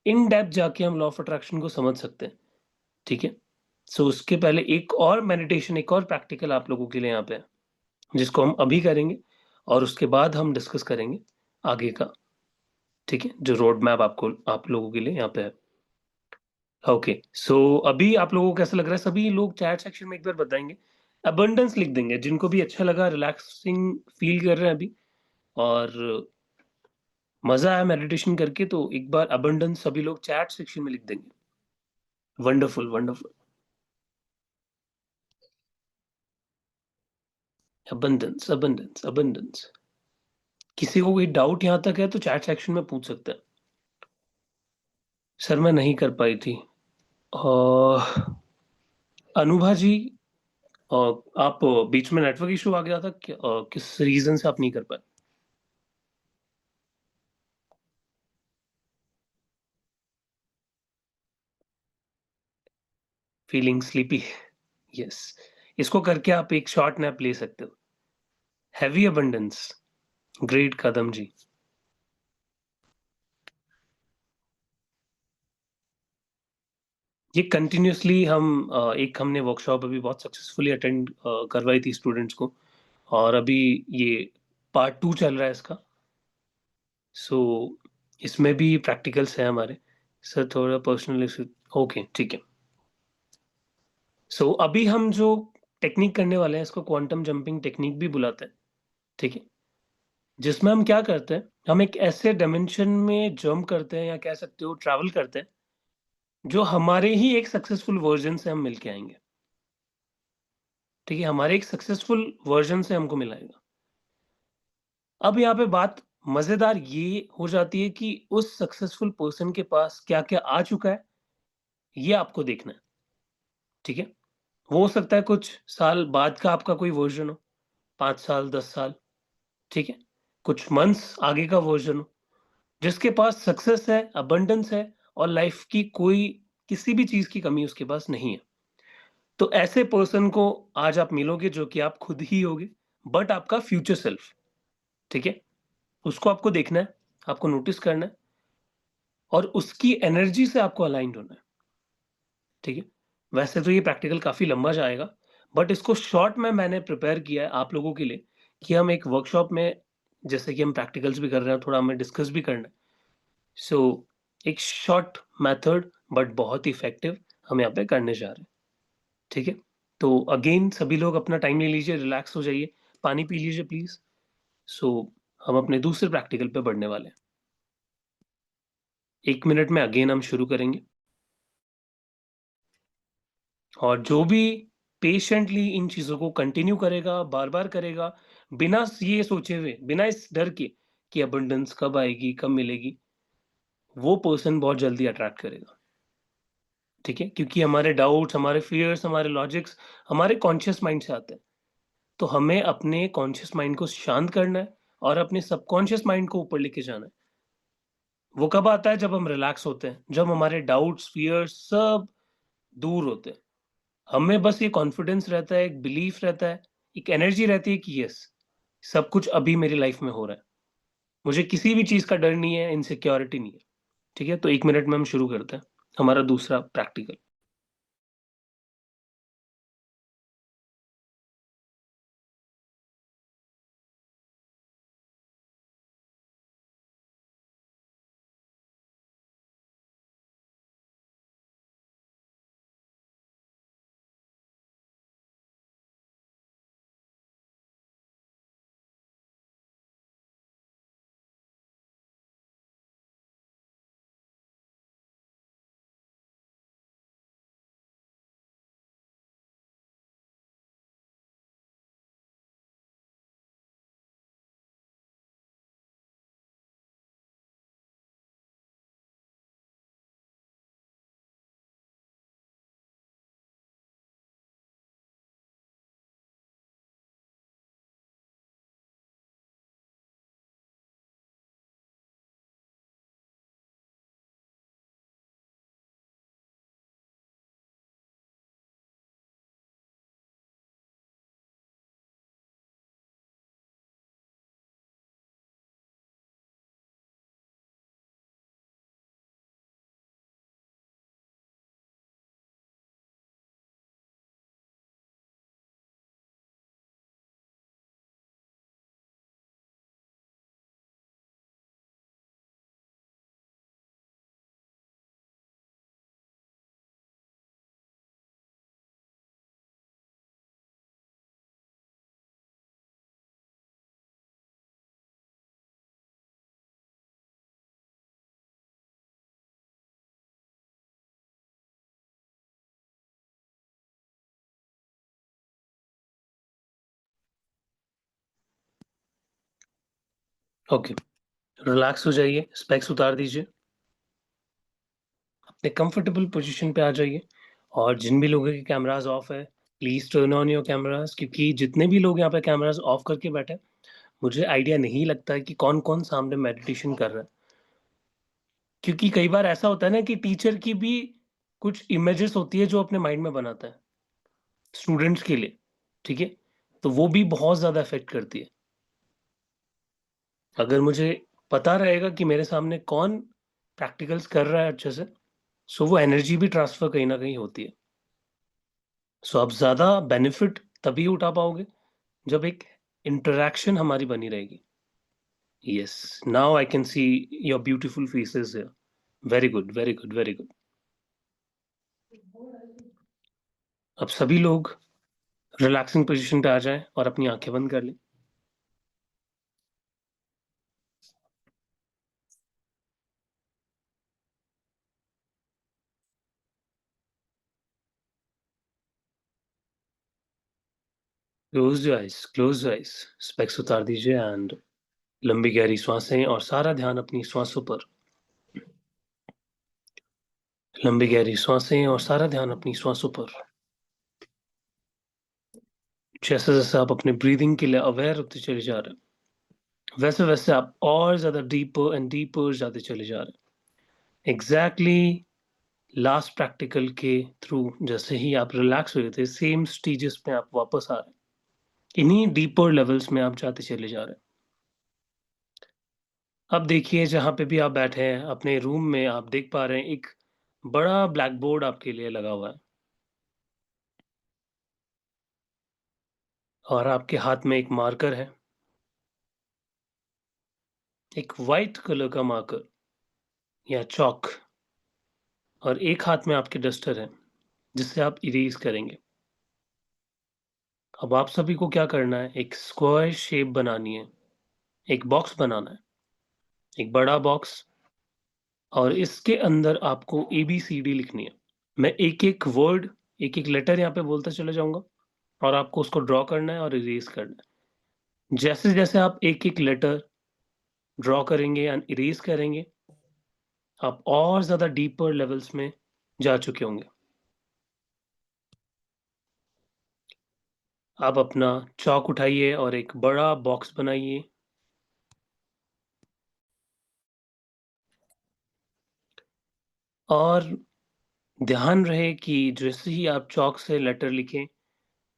इन डेप्थ जाके हम लॉ ऑफ अट्रैक्शन को समझ सकते हैं, ठीक है? सो उसके पहले एक और मेडिटेशन, एक और प्रैक्टिकल आप लोगों के लिए यहाँ पे है, जिसको हम अभी करेंगे और उसके बाद हम डिस्कस करेंगे आगे का, ठीक है? जो रोड मैप आपको आप लोगों के लिए यहाँ पे है। ओके, सो अभी आप लोगों को कैसा लग रहा है? सभी लोग चैट सेक्शन में एक बार बताएँगे। अबंडेंस लिख देंगे, जिनको भी अच्छा लगा, रिलैक्सिंग फील कर रहे हैं अभी और मज़ा आया मेडिटेशन करके तो एक बार अबंडेंस सभी लोग चैट सेक्शन में लिख देंगे। Wonderful, wonderful. Abundance, abundance, abundance. किसी को कोई डाउट यहाँ तक है तो चैट सेक्शन में पूछ सकते हैं। सर मैं नहीं कर पाई थी। अनुभा जी, अ, आप बीच में नेटवर्क इश्यू आ गया था क्या? किस रीज़न से आप नहीं कर पाए? Feeling sleepy? यस। इसको करके आप एक शॉर्ट नैप ले सकते हो। हेवी अबंडेंस, ग्रेट कदम जी। ये कंटिन्यूअसली एक हमने वर्कशॉप अभी बहुत सक्सेसफुली अटेंड करवाई थी स्टूडेंट्स को और अभी ये पार्ट 2 चल रहा है इसका। सो इसमें भी प्रैक्टिकल्स हैं हमारे। सर थोड़ा पर्सनल इश्यू। ओके, ठीक है। सो अभी हम जो टेक्निक करने वाले हैं इसको क्वांटम जंपिंग टेक्निक भी बुलाते हैं, ठीक है? जिसमें हम क्या करते हैं, हम एक ऐसे डायमेंशन में जंप करते हैं या कह सकते हो ट्रैवल करते हैं, जो हमारे ही एक सक्सेसफुल वर्ज़न से हम मिल के आएँगे, ठीक है? हमारे एक सक्सेसफुल वर्ज़न से हमको मिलाएगा। अब यहाँ पे बात मज़ेदार ये हो जाती है कि उस सक्सेसफुल पर्सन के पास क्या-क्या आ चुका है, ये आपको देखना है, ठीक है? हो सकता है कुछ साल बाद का आपका कोई वर्ज़न हो, 5 साल, 10 साल, ठीक है? कुछ मंथ्स आगे का वर्ज़न हो, जिसके पास सक्सेस है, अबंडेंस है और लाइफ़ की कोई किसी भी चीज़ की कमी उसके पास नहीं है। तो ऐसे पर्सन को आज आप मिलोगे जो कि आप खुद ही होगे, बट आपका फ्यूचर सेल्फ, ठीक है? उसको आपको देखना है, आपको नोटिस करना है और उसकी एनर्जी से आपको अलाइन्ड होना है, ठीक है? वैसे तो ये प्रैक्टिकल काफ़ी लंबा जाएगा, बट इसको शॉर्ट में मैंने प्रिपेयर किया है आप लोगों के लिए कि हम एक वर्कशॉप में जैसे कि हम प्रैक्टिकल्स भी कर रहे हैं, थोड़ा हमें डिस्कस भी करना है। सो एक शॉर्ट मेथड बट बहुत इफेक्टिव हम यहाँ पे करने जा रहे हैं, ठीक है? तो अगेन सभी लोग अपना टाइम ले लीजिए, रिलैक्स हो जाइए, पानी पी लीजिए प्लीज़। सो हम अपने दूसरे प्रैक्टिकल पे बढ़ने वाले हैं। 1 मिनट में अगेन हम शुरू करेंगे और जो भी पेशेंटली इन चीज़ों को कंटिन्यू करेगा, बार-बार करेगा, बिना ये सोचे हुए, बिना इस डर के कि अबंडेंस कब आएगी, कब मिलेगी, वो पर्सन बहुत जल्दी अट्रैक्ट करेगा, ठीक है? क्योंकि हमारे डाउट्स, हमारे फ़ियर्स, हमारे लॉजिक्स हमारे कॉन्शियस माइंड से आते हैं। तो हमें अपने कॉन्शियस माइंड को शांत करना है और अपने सबकॉन्शियस माइंड को ऊपर लेके जाना है। वो कब आता है जब हम रिलैक्स होते हैं, जब हमारे डाउट्स, फ़ियर्स सब दूर होते हैं। हमें बस ये कॉन्फिडेंस रहता है, एक बिलीफ रहता है, एक एनर्जी रहती है कि यस, सब कुछ अभी मेरी लाइफ़ में हो रहा है। मुझे किसी भी चीज़ का डर नहीं है, इनसिक्योरिटी नहीं है। ठीक है? तो 1 मिनट में हम शुरू करते हैं, हमारा दूसरा प्रैक्टिकल। ओके, रिलैक्स हो जाइए, स्पेक्स उतार दीजिए, अपने कंफर्टेबल पोज़ीशन पे आ जाइए और जिन भी लोगों के कैमराज़ ऑफ है, please turn on your cameras क्योंकि जितने भी लोग यहाँ पे कैमराज़ ऑफ करके बैठे हैं, मुझे आइडिया नहीं लगता है कि कौन-कौन सामने मेडिटेशन कर रहा है। क्योंकि कई बार ऐसा होता है ना कि टीचर की भी कुछ इमेजेस होती है जो अपने माइंड में बनाता है, स्टूडेंट्स के लिए, ठीक है? तो वो भी बहुत ज़्यादा इफ़ेक्ट करती है। अगर मुझे पता रहेगा कि मेरे सामने कौन प्रैक्टिकल्स कर रहा है अच्छे से, सो वो एनर्जी भी ट्रांसफ़र कहीं न कहीं होती है। सो आप ज़्यादा बेनिफिट तभी उठा पाओगे, जब एक इंटरैक्शन हमारी बनी रहेगी। Yes, now I can see your beautiful faces here. Very good, very good, very good. अब सभी लोग रिलैक्सिंग पोज़ीशन पे आ जाएँ और अपनी आँखें बंद कर लें। क्लोज़ योर आइज़, स्पेक्स उतार दीजिए एंड लंबी गहरी श्वासें और सारा ध्यान अपनी श्वासों पर। लंबी गहरी श्वासें और सारा ध्यान अपनी श्वासों पर। जैसे-जैसे आप अपने ब्रीथिंग के लिए अवेयर होते चले जा रहे हैं, वैसे-वैसे आप और ज़्यादा डीपर एंड डीपर जाते चले जा रहे हैं। एग्ज़ैक्टली लास्ट प्रैक्टिकल के थ्रू जैसे ही आप रिलैक्स हुए थे, सेम स्टेजेस में आप वापस आ रहे हैं। इन्हीं डीपर लेवल्स में आप जाते चले जा रहे हैं। अब देखिए जहाँ पे भी आप बैठे हैं, अपने रूम में आप देख पा रहे हैं एक बड़ा ब्लैक बोर्ड आपके लिए लगा हुआ है और आपके हाथ में एक मार्कर है, एक व्हाइट कलर का मार्कर या चॉक और एक हाथ में आपके डस्टर है, जिससे आप इरेज़ करेंगे। अब आप सभी को क्या करना है, एक स्क्वायर शेप बनानी है, एक बॉक्स बनाना है, एक बड़ा बॉक्स और इसके अंदर आपको एबीसीडी लिखनी है। मैं एक-एक वर्ड, एक-एक लेटर यहाँ पे बोलता चला जाऊँगा और आपको उसको ड्रॉ करना है और इरेज़ करना है। जैसे-जैसे आप एक-एक लेटर ड्रॉ करेंगे एंड इरेज़ करेंगे, आप और ज़्यादा डीपर लेवल्स में जा चुके होंगे। आप अपना चॉक उठाइए और एक बड़ा बॉक्स बनाइए और ध्यान रहे कि जैसे ही आप चॉक से लेटर लिखें,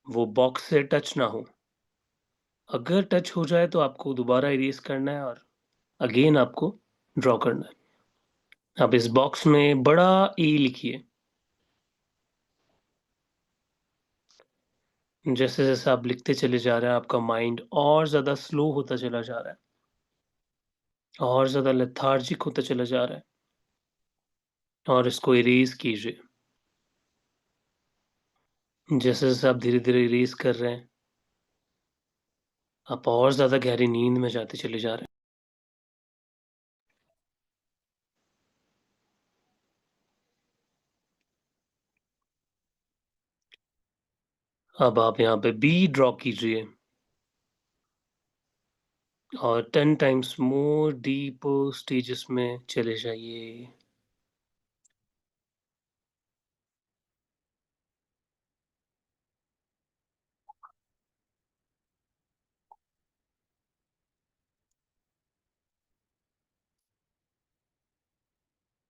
वो बॉक्स से टच ना हो। अगर टच हो जाए तो आपको दोबारा इरेज़ करना है और अगेन आपको ड्रॉ करना है। अब इस बॉक्स में बड़ा ए लिखिए। जैसे-जैसे आप लिखते चले जा रहे हैं, आपका माइंड और ज़्यादा स्लो होता चला जा रहा है और ज़्यादा लेथार्जिक होता चला जा रहा है और इसको इरेज़ कीजिए। जैसे-जैसे आप धीरे-धीरे इरेज़ कर रहे हैं, आप और ज़्यादा गहरी नींद में जाते चले जा रहे हैं। अब आप यहाँ पे बी ड्रॉ कीजिए और 10 टाइम्स मोर डीपर स्टेजेस में चले जाइए।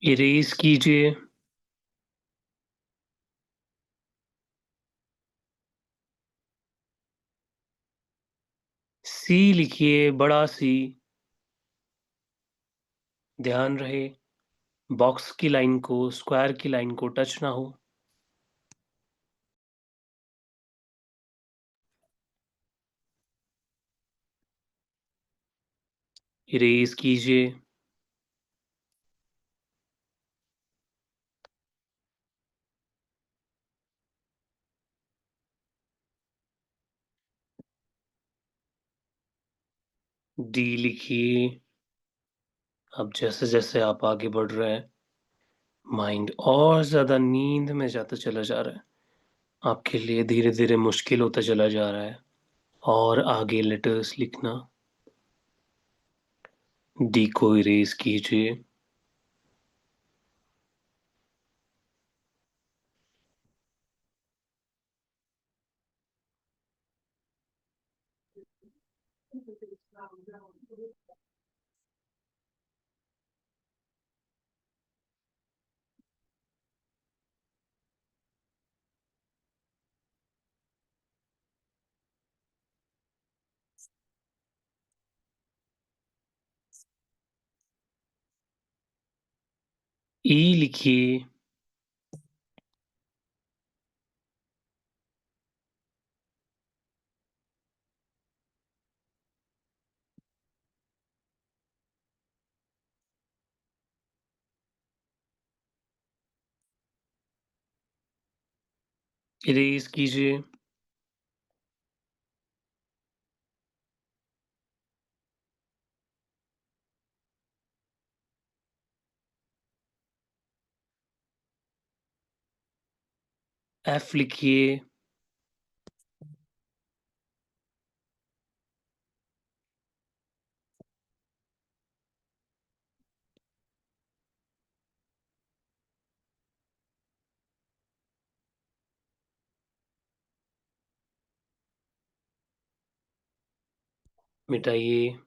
इरेज़ कीजिए। सी लिखिए, बड़ा सी। ध्यान रहे बॉक्स की लाइन को, स्क्वायर की लाइन को टच ना हो। इरेज़ कीजिए। डी लिखिए। अब जैसे-जैसे आप आगे बढ़ रहे हैं, माइंड और ज़्यादा नींद में जाता चला जा रहा है। आपके लिए धीरे-धीरे मुश्किल होता चला जा रहा है और आगे लेटर्स लिखना। डी को इरेज कीजिए। ई लिखिए। इरेज कीजिए। एफ लिखिए। मिटाइए।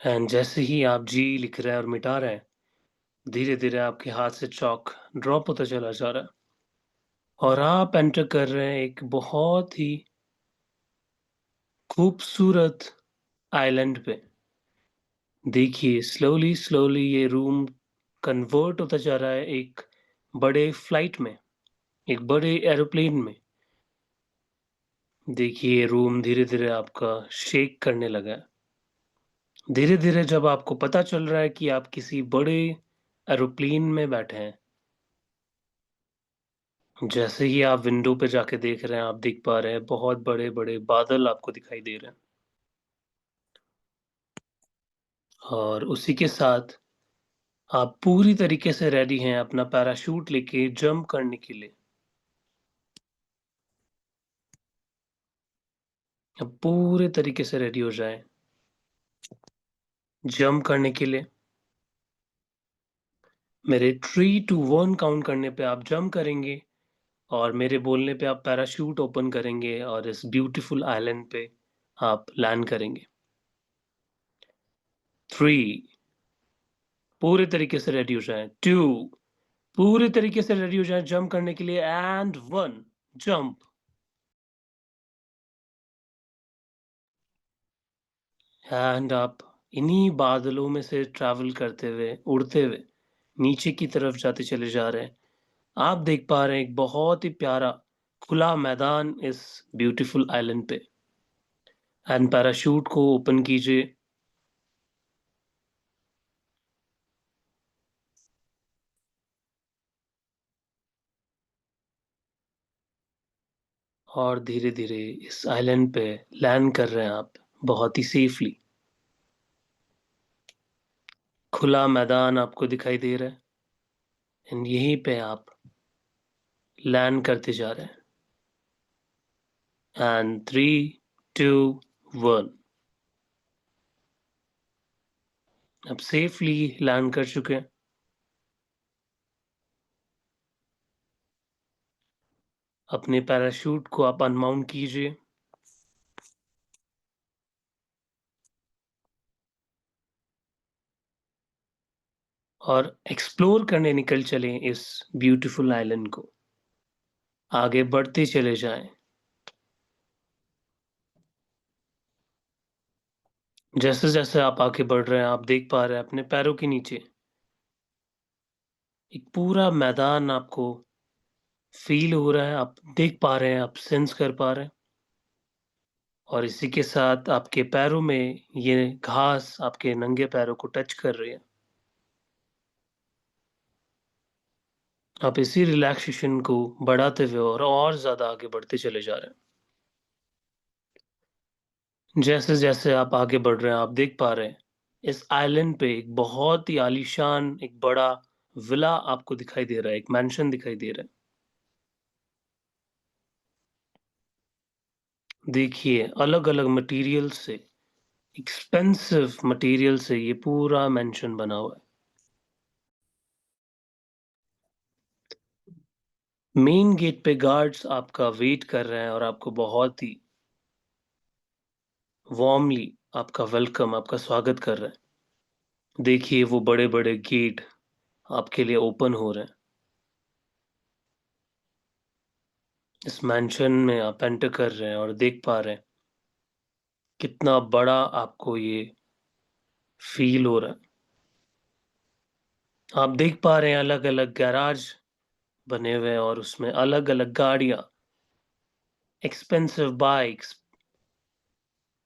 एंड जैसे ही आप जी लिख रहे हैं और मिटा रहे हैं, धीरे-धीरे आपके हाथ से चॉक ड्रॉप होता चला जा रहा है और आप एंटर कर रहे हैं एक बहुत ही खूबसूरत आइलैंड पे। देखिए स्लोली ये रूम कन्वर्ट होता जा रहा है एक बड़े फ्लाइट में, एक बड़े एरोप्लेन में। देखिए ये रूम धीरे-धीरे आपका शेक करने लगा है। धीरे-धीरे जब आपको पता चल रहा है कि आप किसी बड़े एरोप्लेन में बैठे हैं, जैसे ही आप विंडो पे जाके देख रहे हैं, आप देख पा रहे हैं बहुत बड़े-बड़े बादल आपको दिखाई दे रहे हैं। और उसी के साथ आप पूरी तरीके से रेडी हैं अपना पैराशूट लेके जंप करने के लिए। अब पूरे तरीके से रेडी हो जाएँ जंप करने के लिए। मेरे 3 टू 1 काउंट करने पे आप जंप करेंगे और मेरे बोलने पे आप पैराशूट ओपन करेंगे और इस ब्यूटीफुल आइलैंड पे आप लैंड करेंगे। 3 पूरे तरीके से रेडी हो जाएँ। 2 पूरे तरीके से रेडी हो जाएँ जंप करने के लिए एंड 1 जंप। एंड आप इन्हीं बादलों में से ट्रैवल करते हुए, उड़ते हुए नीचे की तरफ जाते चले जा रहे हैं। आप देख पा रहे हैं एक बहुत ही प्यारा खुला मैदान इस ब्यूटीफुल आइलैंड पे। एंड पैराशूट को ओपन कीजिए। और धीरे-धीरे इस आइलैंड पे लैंड कर रहे हैं आप बहुत ही सेफली। खुला मैदान आपको दिखाई दे रहा है एंड यहीं पे आप लैंड करते जा रहे हैं एंड 3, 2, 1 आप सेफली लैंड कर चुके हैं। अपने पैराशूट को आप अनमाउंट कीजिए और एक्सप्लोर करने निकल चलें इस ब्यूटीफुल आइलैंड को। आगे बढ़ते चले जाएँ। जैसे-जैसे आप आगे बढ़ रहे हैं, आप देख पा रहे हैं अपने पैरों के नीचे एक पूरा मैदान आपको फ़ील हो रहा है, आप देख पा रहे हैं, आप सेंस कर पा रहे हैं और इसी के साथ आपके पैरों में ये घास आपके नंगे पैरों को टच कर रही है। आप इसी रिलैक्सेशन को बढ़ाते हुए और ज़्यादा आगे बढ़ते चले जा रहे हैं। जैसे-जैसे आप आगे बढ़ रहे हैं, आप देख पा रहे हैं, इस आइलैंड पे एक बहुत ही आलीशान एक बड़ा विला आपको दिखाई दे रहा है, एक मैंशन दिखाई दे रहा है। देखिए, अलग-अलग मटेरियल से, एक्सपेंसिव मटेरियल से ये पूरा मैंशन बना हुआ है। मेन गेट पे गार्ड्स आपका वेट कर रहे हैं और आपको बहुत ही वार्मली आपका वेलकम, आपका स्वागत कर रहे हैं। देखिए, वो बड़े-बड़े गेट आपके लिए ओपन हो रहे हैं। इस मैंशन में आप एंटर कर रहे हैं और देख पा रहे हैं, कितना बड़ा आपको ये फ़ील हो रहा है। आप देख पा रहे हैं अलग-अलग गैराज बने हुए हैं और उसमें अलग-अलग गाड़ियाँ, एक्सपेंसिव बाइक्स,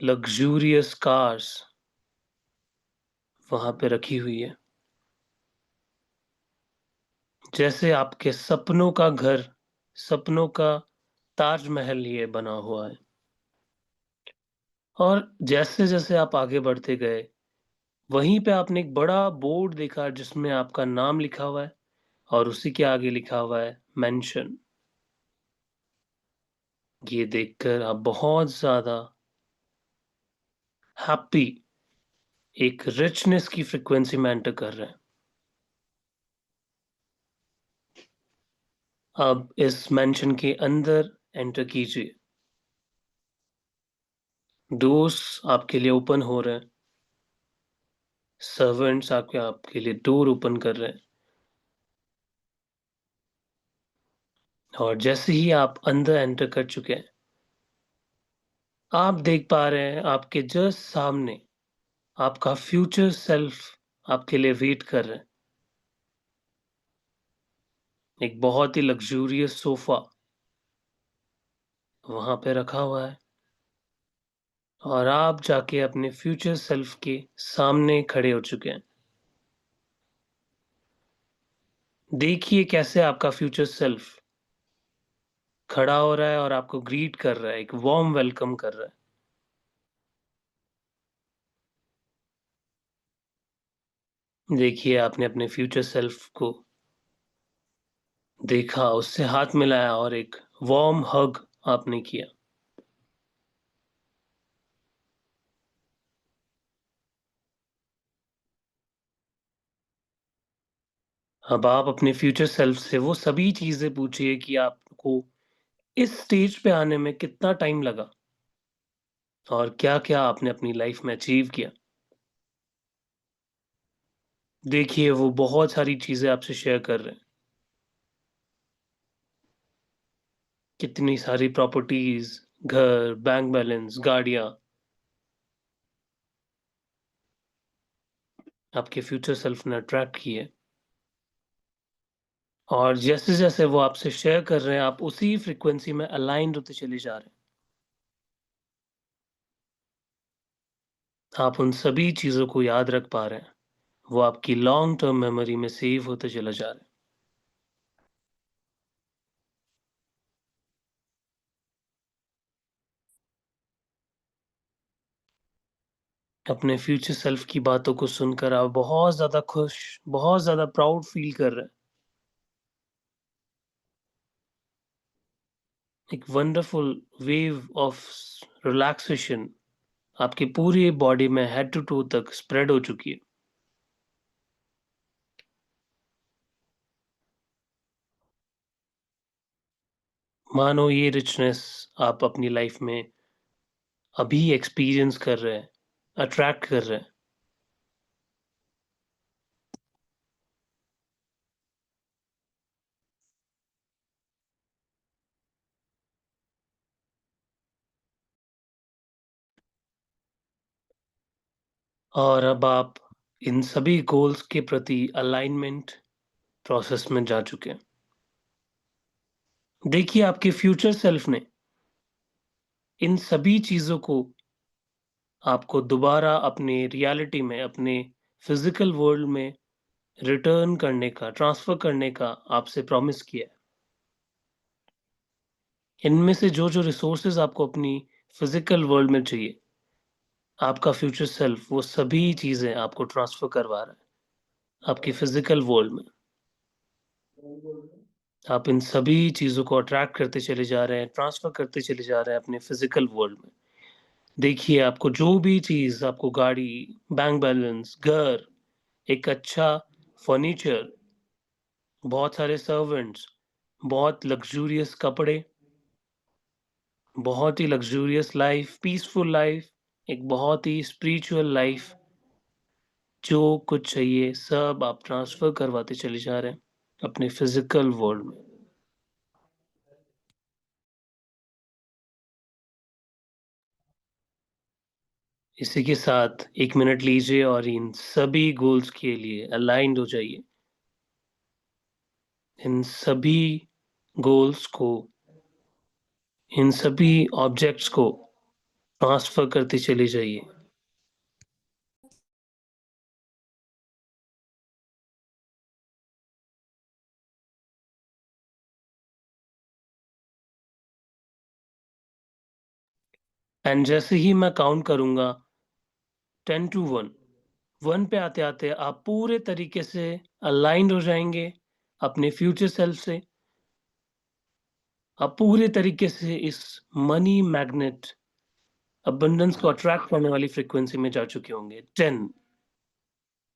लग्ज़ूरियस कार्स वहाँ पे रखी हुई है। जैसे आपके सपनों का घर, सपनों का ताजमहल ये बना हुआ है। और जैसे-जैसे आप आगे बढ़ते गए, वहीं पे आपने एक बड़ा बोर्ड देखा जिसमें आपका नाम लिखा हुआ है और उसी के आगे लिखा हुआ है मेंशन। ये देखकर आप बहुत ज़्यादा हैप्पी एक रिचनेस की फ्रीक्वेंसी में एंटर कर रहे हैं। अब इस मेंशन के अंदर एंटर कीजिए। डोर्स आपके लिए ओपन हो रहे हैं। सर्वेंट्स आपके आपके लिए डोर ओपन कर रहे हैं। और जैसे ही आप अंदर एंटर कर चुके हैं, आप देख पा रहे हैं आपके जस्ट सामने आपका फ्यूचर सेल्फ आपके लिए वेट कर रहा है। एक बहुत ही लग्ज़ूरियस सोफ़ा वहाँ पे रखा हुआ है और आप जाके अपने फ्यूचर सेल्फ के सामने खड़े हो चुके हैं। देखिए कैसे आपका फ्यूचर सेल्फ खड़ा हो रहा है और आपको ग्रीट कर रहा है, एक वार्म वेलकम कर रहा है। देखिए आपने अपने फ्यूचर सेल्फ को देखा, उससे हाथ मिलाया और एक वार्म हग आपने किया। अब आप अपने फ्यूचर सेल्फ से वो सभी चीज़ें पूछिए कि आपको इस स्टेज पे आने में कितना टाइम लगा और क्या-क्या आपने अपनी लाइफ में अचीव किया। देखिए वो बहुत सारी चीज़ें आपसे शेयर कर रहे हैं। कितनी सारी प्रॉपर्टीज़, घर, बैंक बैलेंस, गाड़ियाँ आपके फ्यूचर सेल्फ ने अट्रैक्ट की है। और जैसे-जैसे वो आपसे शेयर कर रहे हैं, आप उसी फ्रीक्वेंसी में अलाइन्ड होते चले जा रहे हैं। आप उन सभी चीज़ों को याद रख पा रहे हैं। वो आपकी लॉन्ग टर्म मेमोरी में सेव होते चला जा रहा है। अपने फ्यूचर सेल्फ की बातों को सुनकर आप बहुत ज़्यादा खुश, बहुत ज़्यादा प्राउड फ़ील कर रहे हैं। एक वंडरफुल वेव ऑफ रिलैक्सेशन आपकी पूरी बॉडी में हेड टू टो तक स्प्रेड हो चुकी है। मानो ये रिचनेस आप अपनी लाइफ में अभी एक्सपीरियंस कर रहे हैं, अट्रैक्ट कर रहे हैं। और अब आप इन सभी गोल्स के प्रति अलाइनमेंट प्रोसेस में जा चुके हैं। देखिए आपके फ्यूचर सेल्फ ने इन सभी चीज़ों को आपको दोबारा अपने रियलिटी में, अपने फिज़िकल वर्ल्ड में रिटर्न करने का, ट्रांसफ़र करने का आपसे प्रॉमिस किया है। इनमें से जो-जो रिसोर्सेज़ आपको अपनी फिज़िकल वर्ल्ड में चाहिए, आपका फ्यूचर सेल्फ वो सभी चीज़ें आपको ट्रांसफ़र करवा रहा है, आपकी फ़िज़िकल वर्ल्ड में। आप इन सभी चीज़ों को अट्रैक्ट करते चले जा रहे हैं, ट्रांसफ़र करते चले जा रहे हैं अपने फ़िज़िकल वर्ल्ड में। देखिए, आपको जो भी चीज़ आपको गाड़ी, बैंक बैलेंस, घर, एक अच्छा फर्नीचर, बहुत सारे सर्वेंट्स, बहुत लग्ज़ूरियस कपड़े, बहुत ही लग्ज़ूरियस लाइफ़, पीसफुल लाइफ़, एक बहुत ही स्पिरिचुअल लाइफ़, जो कुछ चाहिए सब आप ट्रांसफ़र करवाते चले जा रहे हैं अपने फ़िज़िकल वर्ल्ड में। इसी के साथ 1 मिनट लीजिए और इन सभी गोल्स के लिए अलाइन्ड हो जाइए। इन सभी गोल्स को, इन सभी ऑब्जेक्ट्स को ट्रांसफ़र करते चले जाइए। एंड जैसे ही मैं काउंट करूँगा 10 टू 1, 1 पे आते-आते आप पूरे तरीके से अलाइन्ड हो जाएँगे अपने फ्यूचर सेल्फ से। आप पूरे तरीके से इस मनी मैग्नेट अबंडेंस को अट्रैक्ट करने वाली फ्रीक्वेंसी में जा चुके होंगे। 10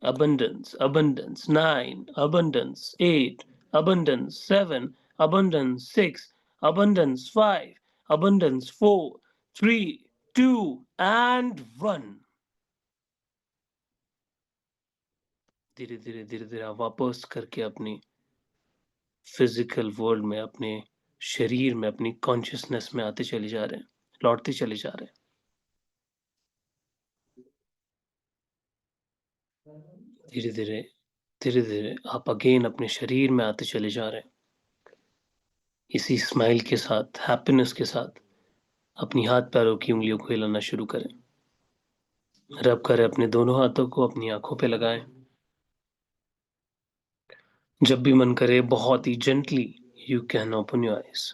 abundance, abundance, 9, abundance, 8, abundance, 7, abundance, 6, abundance, 5, abundance, 4, 3, 2, and 1. धीरे धीरे धीरे धीरे आप वापस करके अपनी फिजिकल वर्ल्ड में, अपने शरीर में, अपनी कॉन्शियसनेस में आते चले जा रहे हैं, लौटते चले जा रहे हैं। धीरे धीरे धीरे धीरे आप अगेन अपने शरीर में आते चले जा रहे हैं। इसी स्माइल के साथ, हैप्पीनेस के साथ अपनी हाथ पैरों की उंगलियों को हिलाना शुरू करें। रब करें अपने दोनों हाथों को अपनी आंखों पे लगाएं। जब भी मन करे बहुत ही gently you can open your eyes.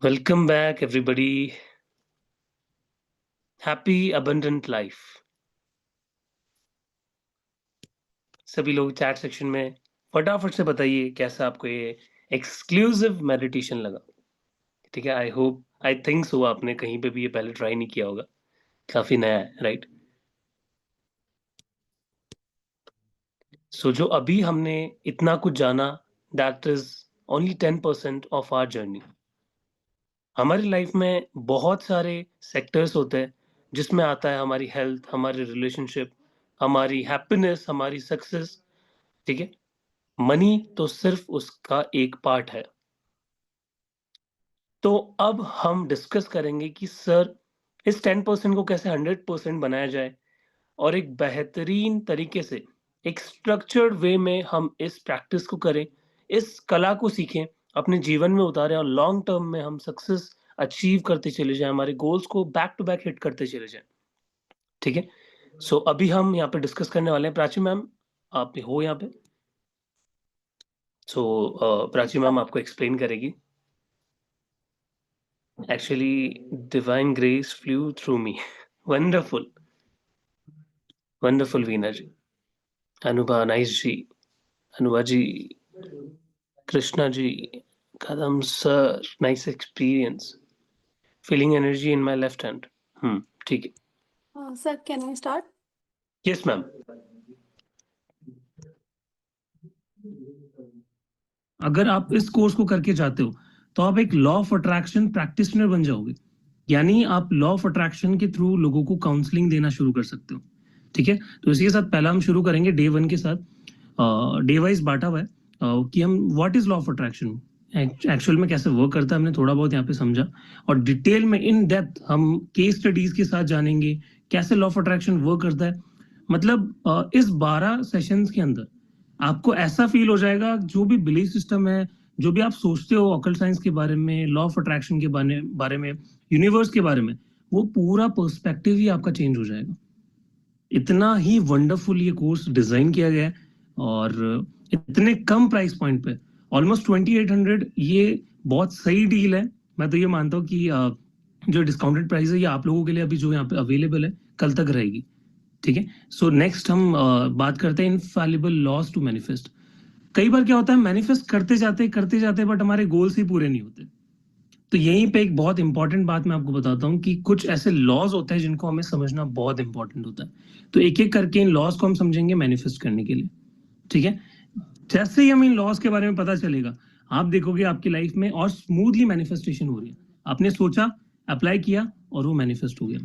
Welcome back everybody. Happy abundant life. सभी लोग चैट सेक्शन में फटाफट से बताइए कैसा आपको ये एक्सक्लूसिव मेडिटेशन लगा। ठीक है, I hope, I think so आपने कहीं पे भी ये पहले ट्राई नहीं किया होगा, काफी नया है, राइट? सो जो अभी हमने इतना कुछ जाना, that is only 10% of our journey. हमारी लाइफ में बहुत सारे सेक्टर्स होते हैं जिसमें आता है हमारी हेल्थ, हमारे रिलेशनशिप, हमारी हैप्पीनेस, हमारी सक्सेस। ठीक है, मनी तो सिर्फ उसका एक पार्ट है। तो अब हम डिस्कस करेंगे कि सर इस 10% को कैसे 100% बनाया जाए और एक बेहतरीन तरीके से, एक स्ट्रक्चर्ड वे में हम इस प्रैक्टिस को करें, इस कला को सीखें, अपने जीवन में उतारें और लॉन्ग टर्म में हम सक्सेस अचीव करते चले जाएँ, हमारे गोल्स को बैक टू बैक हिट करते चले जाएँ। ठीक है? सो अभी हम यहाँ पे डिस्कस करने वाले हैं। प्राची मैम, आप हो यहाँ पे? सो प्राची मैम आपको एक्सप्लेन करेगी। Actually divine grace flew through me. Wonderful, wonderful Veena ji, Anubha nice ji, Anubha ji, Krishna ji, Kadam sir, nice experience, feeling energy in my left hand. ठीक है। Sir, can I start? Yes ma'am. अगर आप इस कोर्स को करके जाते हो तो आप एक लॉ ऑफ अट्रैक्शन प्रैक्टिशनर बन जाओगे, यानी आप लॉ ऑफ अट्रैक्शन के थ्रू लोगों को काउंसलिंग देना शुरू कर सकते हो। ठीक है, तो इसी के साथ पहला हम शुरू करेंगे डे 1 के साथ। डे वाइज बांटा हुआ है कि हम what is law of attraction, actual में कैसे वर्क करता है, हमने थोड़ा बहुत यहाँ पे समझा, और डिटेल में इन डेप्थ हम केस स्टडीज के साथ जानेंगे कैसे लॉ ऑफ अट्रैक्शन वर्क करता है। मतलब इस 12 सेशंस के अंदर आपको ऐसा फील हो जाएगा, जो भी बिलीफ सिस्टम है, जो भी आप सोचते हो ऑकल्ट साइंस के बारे में, लॉ ऑफ अट्रैक्शन के बारे में, यूनिवर्स के बारे में, वो पूरा पर्सपेक्टिव ही आपका चेंज हो जाएगा। इतना ही वंडरफुल ये कोर्स डिजाइन किया गया है और इतने कम प्राइस पॉइंट पे ऑलमोस्ट 2800, ये बहुत सही डील है। मैं तो ये मानता हूँ कि जो डिस्काउंटेड प्राइस है ये आप लोगों के लिए अभी जो यहाँ पे अवेलेबल है कल तक रहेगी, ठीक है। सो नेक्स्ट हम बात करते हैं इनफैलिबल लॉज टू मैनिफेस्ट। कई बार क्या होता है, मैनिफेस्ट करते जाते बट हमारे गोल्स ही पूरे नहीं होते। तो यहीं पे एक बहुत इंपॉर्टेंट बात मैं आपको बताता हूँ कि कुछ ऐसे लॉज होते हैं जिनको हमें समझना बहुत इंपॉर्टेंट होता है। तो एक एक करके इन लॉज को हम समझेंगे मैनिफेस्ट करने के लिए, ठीक है। जैसे ही हमें इन लॉज के बारे में पता चलेगा, आप देखोगे आपकी लाइफ में और स्मूथली मैनिफेस्टेशन हो रही है। आपने सोचा, अप्लाई किया और वो मैनिफेस्ट हो गया।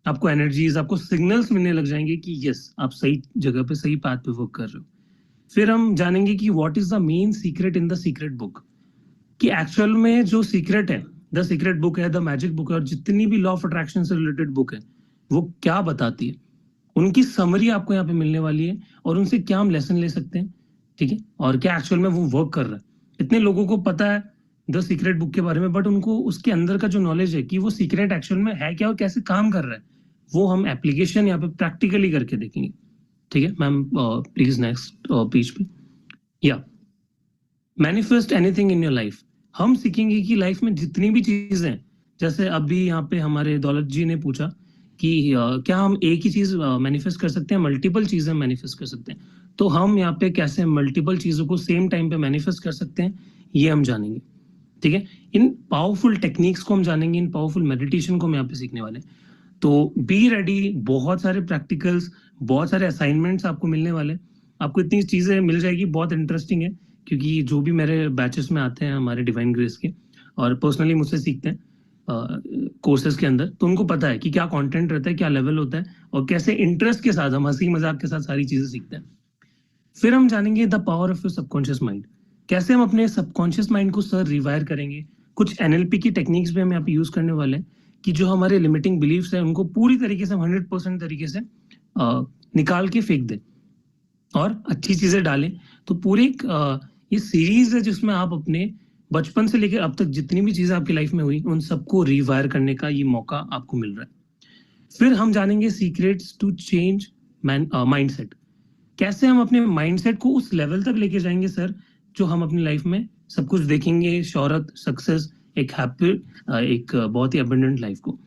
आपको एनर्जीज, आपको सिग्नल्स मिलने लग जाएंगे कि यस, आप सही जगह पे, सही पाथ पे वर्क कर रहे हो। फिर हम जानेंगे कि what is the main secret in the secret book, कि एक्चुअल में जो सीक्रेट है, द सीक्रेट बुक है, द मैजिक बुक है, और जितनी भी लॉ ऑफ अट्रैक्शन से रिलेटेड बुक है वो क्या बताती है, उनकी समरी आपको यहाँ पे मिलने वाली है और उनसे क्या हम लेसन ले सकते हैं, ठीक है, और क्या एक्चुअल में वो वर्क कर रहा है। इतने लोगों को पता है द सीक्रेट बुक के बारे में, बट उनको उसके अंदर का जो नॉलेज है कि वो सीक्रेट एक्चुअल में है क्या और कैसे काम कर रहा है, वो हम एप्लीकेशन यहाँ पे प्रैक्टिकली करके देखेंगे, ठीक है। मैम प्लीज नेक्स्ट पेज पे। या manifest anything in your life. हम सीखेंगे कि लाइफ में जितनी भी चीजें हैं, जैसे अभी यहाँ पे हमारे दौलत जी ने पूछा कि क्या हम एक ही चीज मैनिफेस्ट कर सकते हैं, मल्टीपल चीजें मैनिफेस्ट कर सकते हैं। तो हम यहाँ पे कैसे मल्टीपल चीजों को सेम टाइम पे मैनिफेस्ट कर सकते हैं ये हम जानेंगे, ठीक है। इन पावरफुल टेक्निक्स को हम जानेंगे, इन पावरफुल मेडिटेशन को हम यहाँ पे सीखने वाले हैं। तो बी रेडी, बहुत सारे प्रैक्टिकल्स, बहुत सारे असाइनमेंट्स आपको मिलने वाले। आपको इतनी चीजें मिल जाएगी, बहुत इंटरेस्टिंग है, क्योंकि जो भी मेरे बैचेस में आते हैं हमारे डिवाइन ग्रेस के और पर्सनली मुझसे सीखते हैं कोर्सेज के अंदर, तो उनको पता है कि क्या कंटेंट रहता है, क्या लेवल होता है और कैसे इंटरेस्ट के साथ हम हंसी मजाक के साथ सारी चीजें सीखते हैं। फिर हम जानेंगे the power of your subconscious mind, कैसे हम अपने सबकॉन्शियस माइंड को सर रिवायर करेंगे। कुछ एनएलपी की टेक्निक्स भी हम यहाँ पे यूज करने वाले हैं कि जो हमारे लिमिटिंग बिलीफ्स है उनको पूरी तरीके से 100% तरीके से निकाल के फेंक दें और अच्छी चीजें डालें। तो पूरी ये सीरीज है जिसमें आप अपने बचपन से लेकर अब तक जितनी भी चीजें आपकी लाइफ में हुई उन सबको रिवायर करने का ये मौका आपको मिल रहा है। फिर हम जानेंगे सीक्रेट्स टू चेंज माइंडसेट, कैसे हम अपने माइंडसेट को उस लेवल तक लेके जाएंगे सर जो हम अपनी लाइफ में सब कुछ देखेंगे, शोहरत, सक्सेस, एक हैप्पी, एक बहुत ही अबंडेंट लाइफ को।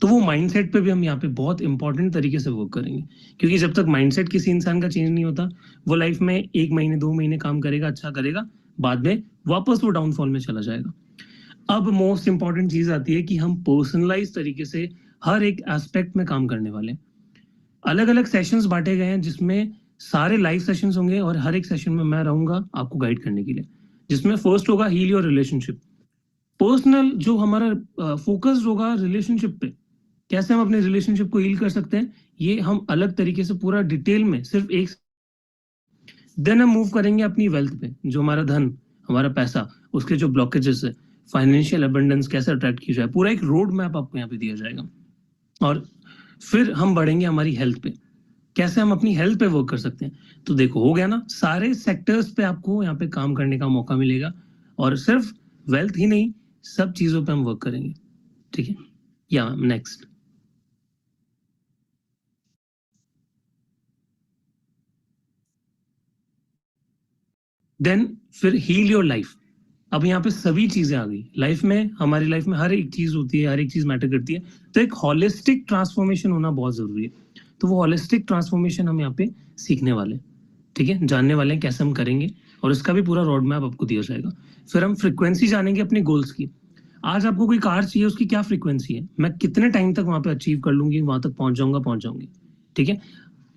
तो वो माइंडसेट पे भी हम यहाँ पे बहुत इंपॉर्टेंट तरीके से वर्क करेंगे, क्योंकि जब तक माइंडसेट किसी इंसान का चेंज नहीं होता, वो लाइफ में 1 महीने 2 महीने काम करेगा, अच्छा करेगा, बाद में वापस वो डाउनफॉल में चला जाएगा। अब मोस्ट इंपॉर्टेंट चीज आती है कि हम पर्सनलाइज तरीके से हर एक एस्पेक्ट में काम करने वाले। अलग अलग सेशंस बांटे गए हैं जिसमें सारे लाइव सेशंस होंगे और हर एक सेशन में मैं रहूंगा आपको गाइड करने के लिए, जिसमें फर्स्ट होगा हील योर रिलेशनशिप। पर्सनल जो हमारा फोकस होगा रिलेशनशिप पे, कैसे हम अपने रिलेशनशिप को हील कर सकते हैं, ये हम अलग तरीके से पूरा डिटेल में सिर्फ एक। देन हम मूव करेंगे अपनी वेल्थ पे, जो हमारा धन, हमारा पैसा, उसके जो ब्लॉकेजेस है, फाइनेंशियल अबंडेंस कैसे अट्रैक्ट की जाए, पूरा एक रोड मैप आपको यहाँ पे दिया जाएगा। और फिर हम बढ़ेंगे हमारी हेल्थ पे, कैसे हम अपनी हेल्थ पे वर्क कर सकते हैं। तो देखो, हो गया ना, सारे सेक्टर्स पे आपको यहाँ पे काम करने का मौका मिलेगा और सिर्फ वेल्थ ही नहीं, सब चीजों पे हम वर्क करेंगे, ठीक है। या नेक्स्ट। देन फिर हील योर लाइफ। अब यहाँ पे सभी चीजें आ गई लाइफ में, हमारी लाइफ में हर एक चीज होती है, हर एक चीज मैटर करती है। तो एक होलिस्टिक ट्रांसफॉर्मेशन होना बहुत जरूरी है। तो वो होलिस्टिक ट्रांसफॉर्मेशन हम यहाँ पे सीखने वाले, ठीक है, जानने वाले हैं कैसे हम करेंगे, और इसका भी पूरा रोड मैप आपको दिया जाएगा। फिर हम फ्रिक्वेंसी जानेंगे अपने गोल्स की। आज आपको कोई कार चाहिए, उसकी क्या फ्रिक्वेंसी है, मैं कितने टाइम तक वहां पे अचीव कर लूंगी, वहां तक पहुंच जाऊंगी, ठीक है।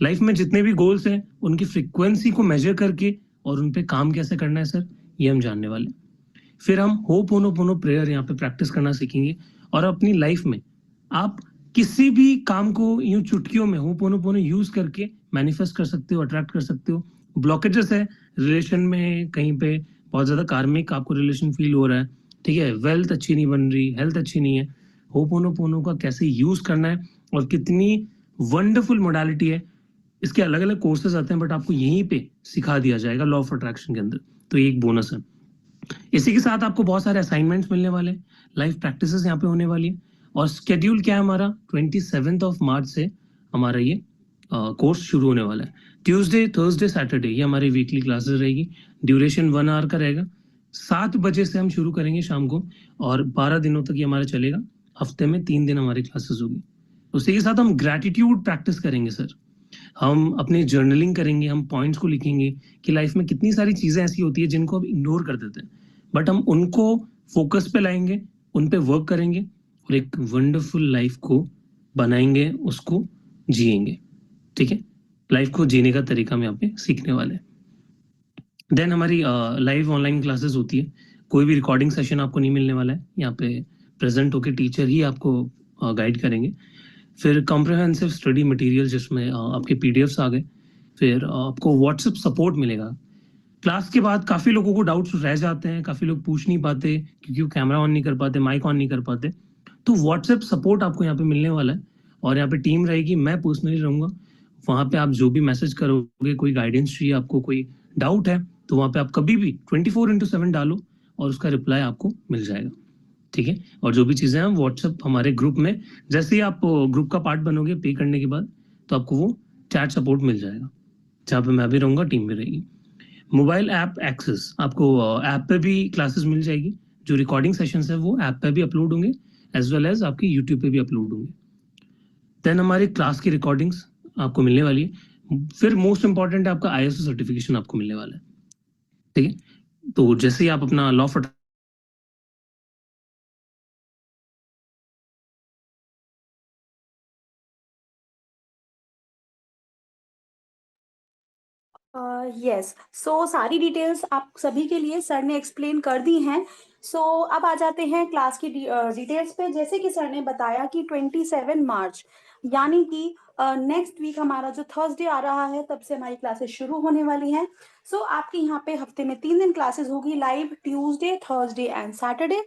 लाइफ में जितने भी गोल्स हैं उनकी फ्रिक्वेंसी को मेजर करके और उन पे काम कैसे करना है सर, ये हम जानने वाले। फिर हम होपोनोपोनो प्रेयर यहाँ पे प्रैक्टिस करना सीखेंगे और अपनी लाइफ में आप किसी भी काम को यूं चुटकियों में होपोनोपोनो यूज करके मैनिफेस्ट कर सकते हो, अट्रैक्ट कर सकते हो। ब्लॉकेजेस है रिलेशन में, कहीं पे बहुत ज्यादा कार्मिक आपको रिलेशन फील हो रहा है, ठीक है, वेल्थ अच्छी नहीं बन रही, हेल्थ अच्छी नहीं है, होपोनोपोनो का कैसे यूज करना है और कितनी वंडरफुल मोडालिटी है। इसके अलग अलग कोर्सेज आते हैं बट आपको यहीं पे सिखा दिया जाएगा लॉ ऑफ अट्रैक्शन के अंदर, तो ये एक बोनस है। इसी के साथ आपको बहुत सारे असाइनमेंट्स मिलने वाले, लाइफ प्रैक्टिसेस यहाँ पे होने वाली है। और शेड्यूल क्या है हमारा, 27 मार्च से हमारा ये कोर्स शुरू होने वाला है। ट्यूसडे, थर्सडे, सैटरडे ये हमारी वीकली क्लासेस रहेगी। ड्यूरेशन 1 आवर का रहेगा। 7 बजे से हम शुरू करेंगे शाम को और 12 दिनों तक ये हमारा चलेगा। हफ्ते में 3 दिन हमारी क्लासेस होगी। उसी के साथ हम ग्रैटिट्यूड प्रैक्टिस करेंगे सर। हम अपनी जर्नलिंग करेंगे, हम पॉइंट्स को लिखेंगे कि लाइफ में कितनी सारी चीजें ऐसी होती है जिनको हम इग्नोर कर देते हैं, बट हम उनको फोकस पे लाएंगे, उन पे वर्क करेंगे और एक वंडरफुल लाइफ को बनाएंगे, उसको जिएंगे। ठीक है, लाइफ को जीने का तरीका हम यहाँ पे सीखने वाले हैं। देन हमारी लाइव ऑनलाइन क्लासेस होती है। कोई भी रिकॉर्डिंग सेशन आपको नहीं मिलने वाला है, यहाँ पे प्रेजेंट होके टीचर ही आपको गाइड करेंगे। फिर कॉम्प्रिहेंसिव स्टडी मटेरियल जिसमें आपके पीडीएफ्स आ गए। फिर आपको व्हाट्सएप सपोर्ट मिलेगा। क्लास के बाद काफी लोगों को डाउट्स रह जाते हैं, काफी लोग पूछ नहीं पाते क्योंकि वो कैमरा ऑन नहीं कर पाते, माइक ऑन नहीं कर पाते। तो व्हाट्सएप सपोर्ट आपको यहाँ पे मिलने वाला है और यहाँ पे टीम रहेगी, मैं पर्सनली रहूंगा। वहां पे आप जो भी मैसेज करोगे, कोई गाइडेंस चाहिए आपको, कोई डाउट है, तो वहां पे आप कभी भी 24/7 डालो और उसका रिप्लाई आपको मिल जाएगा। ठीक है, और जो भी चीजें हैं व्हाट्सएप हमारे ग्रुप में, जैसे ही आप ग्रुप का पार्ट बनोगे पे करने के बाद, तो आपको वो चैट सपोर्ट मिल जाएगा, जहाँ पे मैं भी रहूंगा, टीम भी रहेगी। मोबाइल ऐप एक्सेस, आपको ऐप पे भी क्लासेस मिल जाएगी। जो रिकॉर्डिंग सेशंस है वो ऐप पे भी अपलोड होंगे, एज वेल एज आपकी यूट्यूब पे भी अपलोड होंगे। देन हमारी क्लास की रिकॉर्डिंग्स आपको मिलने वाली है। फिर मोस्ट इंपॉर्टेंट है आपका ISO सर्टिफिकेशन आपको मिलने वाला है। ठीक है, तो जैसे ही आप अपना लॉ ऑफ यस, सो सारी डिटेल्स आप सभी के लिए सर ने एक्सप्लेन कर दी हैं। सो अब आ जाते हैं क्लास की डिटेल्स पे। जैसे कि सर ने बताया कि 27 मार्च यानी कि नेक्स्ट वीक हमारा जो थर्सडे आ रहा है तब से हमारी क्लासेस शुरू होने वाली हैं। सो आपकी यहाँ पे हफ्ते में 3 दिन क्लासेस होगी, live Tuesday, Thursday and Saturday,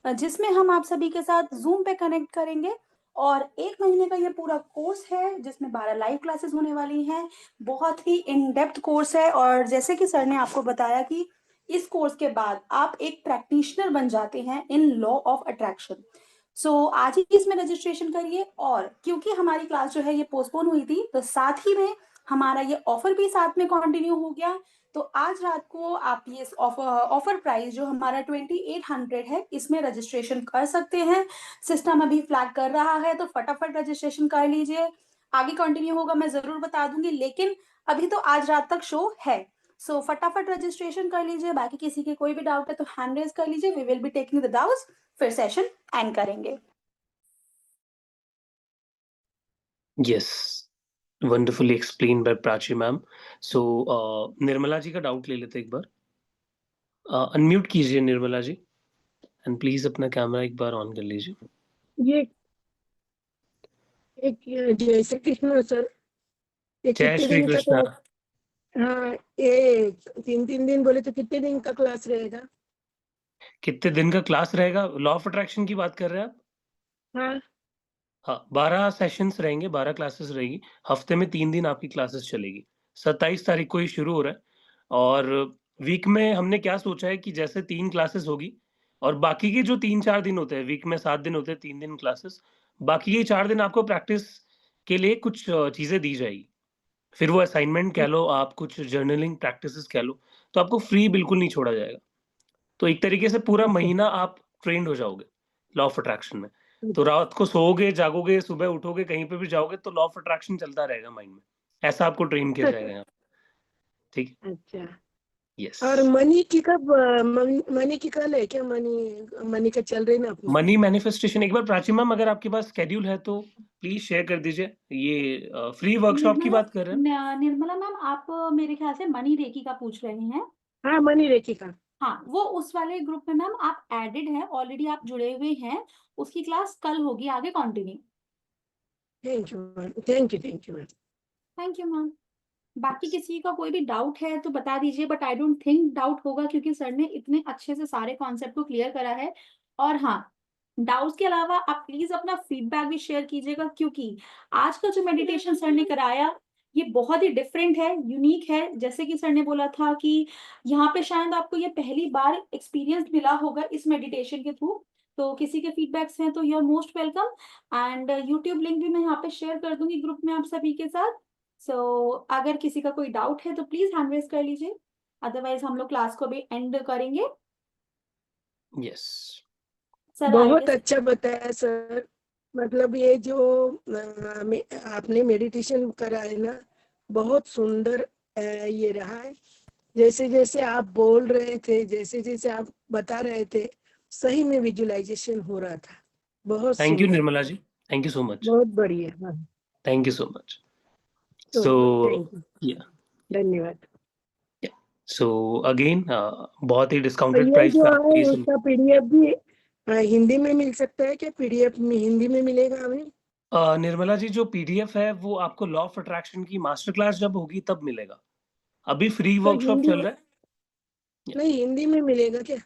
जिसमें हम आप सभी के साथ जूम पे कनेक्ट करेंगे। और 1 महीने का ये पूरा कोर्स है जिसमें 12 लाइव क्लासेस होने वाली हैं। बहुत ही इन डेप्थ कोर्स है और जैसे कि सर ने आपको बताया कि इस कोर्स के बाद आप एक प्रैक्टिशनर बन जाते हैं इन लॉ ऑफ अट्रैक्शन। सो आज ही इसमें रजिस्ट्रेशन करिए। और क्योंकि हमारी क्लास जो है ये पोस्टपोन हुई थी, तो साथ ही में हमारा ये ऑफर भी साथ में कंटिन्यू हो गया। तो आज रात को आप ये ऑफर प्राइस जो हमारा 2800 है, इसमें रजिस्ट्रेशन कर सकते हैं। सिस्टम अभी फ्लैग कर रहा है, तो फटाफट रजिस्ट्रेशन कर लीजिए। आगे कंटिन्यू होगा मैं जरूर बता दूंगी, लेकिन अभी तो आज रात तक शो है। सो फटाफट रजिस्ट्रेशन कर लीजिए। बाकी किसी के कोई भी डाउट है तो हैंड रेज कर लीजिए, we will be taking the doubts, फिर सेशन एंड करेंगे। Yes, wonderfully explain by Prachi ma'am. So Nirmala ji का डाउट ले लेते एक बार। अनम्यूट कीजिए निर्मला जी एंड प्लीज अपना कैमरा एक बार ऑन कर लीजिए। ये एक जय श्री कृष्ण सर, ये जय कितने श्री दिन का कृष्णा। हाँ, ये 3 दिन बोले तो कितने दिन का क्लास रहेगा? कितने दिन का क्लास रहेगा? लॉ ऑफ अट्रैक्शन की बात कर रहे हैं आप? हाँ, हाँ, 12 सेशंस रहेंगे, 12 क्लासेस रहेगी। हफ्ते में 3 दिन आपकी क्लासेस चलेगी। 27 तारीख को ये शुरू हो रहा है और वीक में हमने क्या सोचा है कि जैसे 3 क्लासेस होगी और बाकी के जो 3-4 दिन होते हैं, वीक में 7 दिन होते हैं, 3 दिन क्लासेस, बाकी के 4 दिन आपको प्रैक्टिस के लिए कुछ चीज़ें दी जाएगी। फिर वो असाइनमेंट कह लो, आप कुछ जर्नलिंग प्रैक्टिसेस कह लो, तो आपको फ्री बिल्कुल नहीं छोड़ा जाएगा। तो एक तरीके से पूरा महीना आप ट्रेन्ड हो जाओगे लॉ ऑफ अट्रैक्शन में। तो रात को सोओगे, जागोगे, सुबह उठोगे, कहीं पे भी जाओगे तो लॉ ऑफ अट्रैक्शन चलता रहेगा माइंड में। ऐसा आपको ट्रेन किया जाएगा यहाँ। ठीक है? अच्छा। यस। और मनी की कब मनी की कल है क्या? मनी का चल रही ना अपने? मनी मैनिफेस्टेशन एक बार प्राची मैम अगर आपके पास शेड्यूल है तो प्लीज शेयर कर दीजिए। ये फ्री वर्कशॉप की बात कर रहे हैं। निर्मला मैम, आप मेरे ख्याल से मनी रेकी का पूछ रहे हैं। हाँ, मनी रेखी का। हाँ, वो उस वाले ग्रुप में मैम आप एडेड है, ऑलरेडी आप जुड़े हुए हैं। उसकी क्लास कल होगी, आगे continue. Thank you ma'am, thank you ma'am. Thank you ma'am. बाकी किसी का कोई भी डाउट है तो बता दीजिए, but I don't think doubt होगा क्योंकि सर ने इतने अच्छे से सारे कॉन्सेप्ट को क्लियर करा है। और हाँ, डाउट्स के अलावा आप प्लीज अपना फीडबैक भी शेयर कीजिएगा, क्योंकि आज का जो मेडिटेशन सर ने कराया ये बहुत ही डिफरेंट है, यूनिक है। जैसे कि सर ने बोला था कि यहाँ पे शायद आपको ये पहली बार एक्सपीरियंस मिला होगा इस मेडिटेशन के थ्रू। तो किसी के फीडबैक्स हैं तो you are most welcome. And YouTube link भी मैं यहाँ पे शेयर कर दूंगी ग्रुप में आप सभी के साथ। सो अगर किसी का कोई डाउट है तो प्लीज हैंड रेज कर लीजिए, अदरवाइज हम लोग क्लास को भी एंड करेंगे। यस, सर बहुत अच्छा बताया सर। मतलब ये जो आपने मेडिटेशन करा है ना, बहुत सुंदर ये रहा है। जैसे जैसे आप बोल रहे थे, जैसे जैसे आप बता रहे थे, सही में विजुअलाइजेशन हो रहा था। बहुत थैंक यू सुंदर, Nirmala ji, thank you so much, बहुत बढ़िया। हाँ, थैंक यू सो मच। तो सो थैंक यू, या धन्यवाद। सो अगेन बहुत ही तो डिस्काउंटेड ये प्राइस जो पे है आपको ये उसका पीडीएफ भी हिंदी में मिल सकता है क्या? पीडीएफ में हिंदी में मिलेगा हमें? निर्मला जी, जो पीडीएफ है वो आपको लॉ ऑफ अट्रैक्शन की मास्टर क्लास जब होगी तब मिलेगा। अभी फ्री तो वर्कशॉप हिंदी चल में रहा है। नहीं, हिंदी में मिलेगा क्या?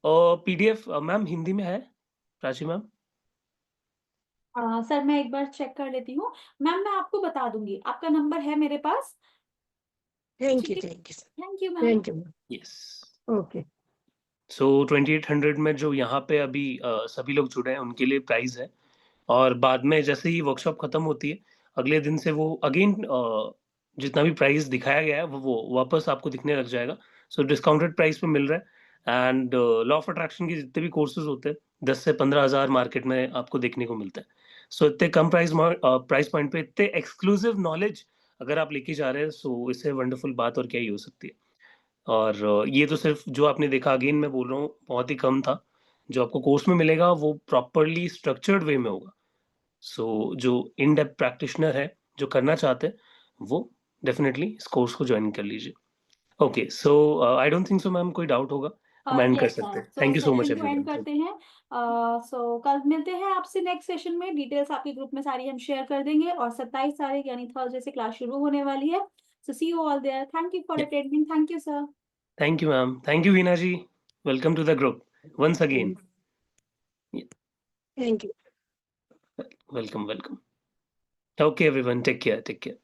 और पीडीएफ मैम हिंदी में है, प्राची मैम। सर मैं एक बार चेक कर लेती हूँ। मैम मैं आपको बता दूंगी, आपका नंबर है मेरे पास। थैंक ठीक यू, है, thank you sir, thank you ma'am. Thank you. Yes, okay, so 2800 में जो यहाँ पे अभी सभी लोग जुड़े हैं उनके लिए प्राइस है। और बाद में जैसे ही वर्कशॉप खत्म होती है, अगले दिन से वो अगेन जितना भी प्राइस दिखाया गया है वो वापस आपको दिखने लग जाएगा। सो डिस्काउंटेड प्राइस पे मिल रहा है। एंड लॉ ऑफ अट्रैक्शन के जितने भी कोर्सेज होते हैं 10 से 15,000 मार्केट में आपको देखने को मिलता है। सो इतने कम प्राइस पॉइंट पे इतने एक्सक्लूसिव नॉलेज अगर आप लेके जा रहे हैं, सो इससे वंडरफुल बात और क्या ही हो सकती है। और ये तो सिर्फ जो आपने देखा, अगेन मैं बोल रहा हूँ, बहुत ही कम था। जो आपको कोर्स में मिलेगा वो प्रॉपरली स्ट्रक्चर्ड वे में होगा। सो जो इन डेप्थ प्रैक्टिशनर है, जो करना चाहते हैं, वो डेफिनेटली इस कोर्स को ज्वाइन कर लीजिए। Okay, so I don't think so ma'am कोई डाउट होगा, हम एंड कर यस सकते सर, हैं। So thank you so much session को एंड एवरीवन। करते हैं। सो कल मिलते हैं आपसे नेक्स्ट सेशन में। डिटेल्स आपके ग्रुप में सारी हम शेयर कर देंगे, और 27 तारीख यानी थर्सडे से क्लास शुरू होने वाली है। So see you all there. Thank you for attending. Thank you sir. Thank you ma'am, thank you Veena ji, welcome to the group once again. Thank you. Welcome welcome. Okay everyone, take care, take care.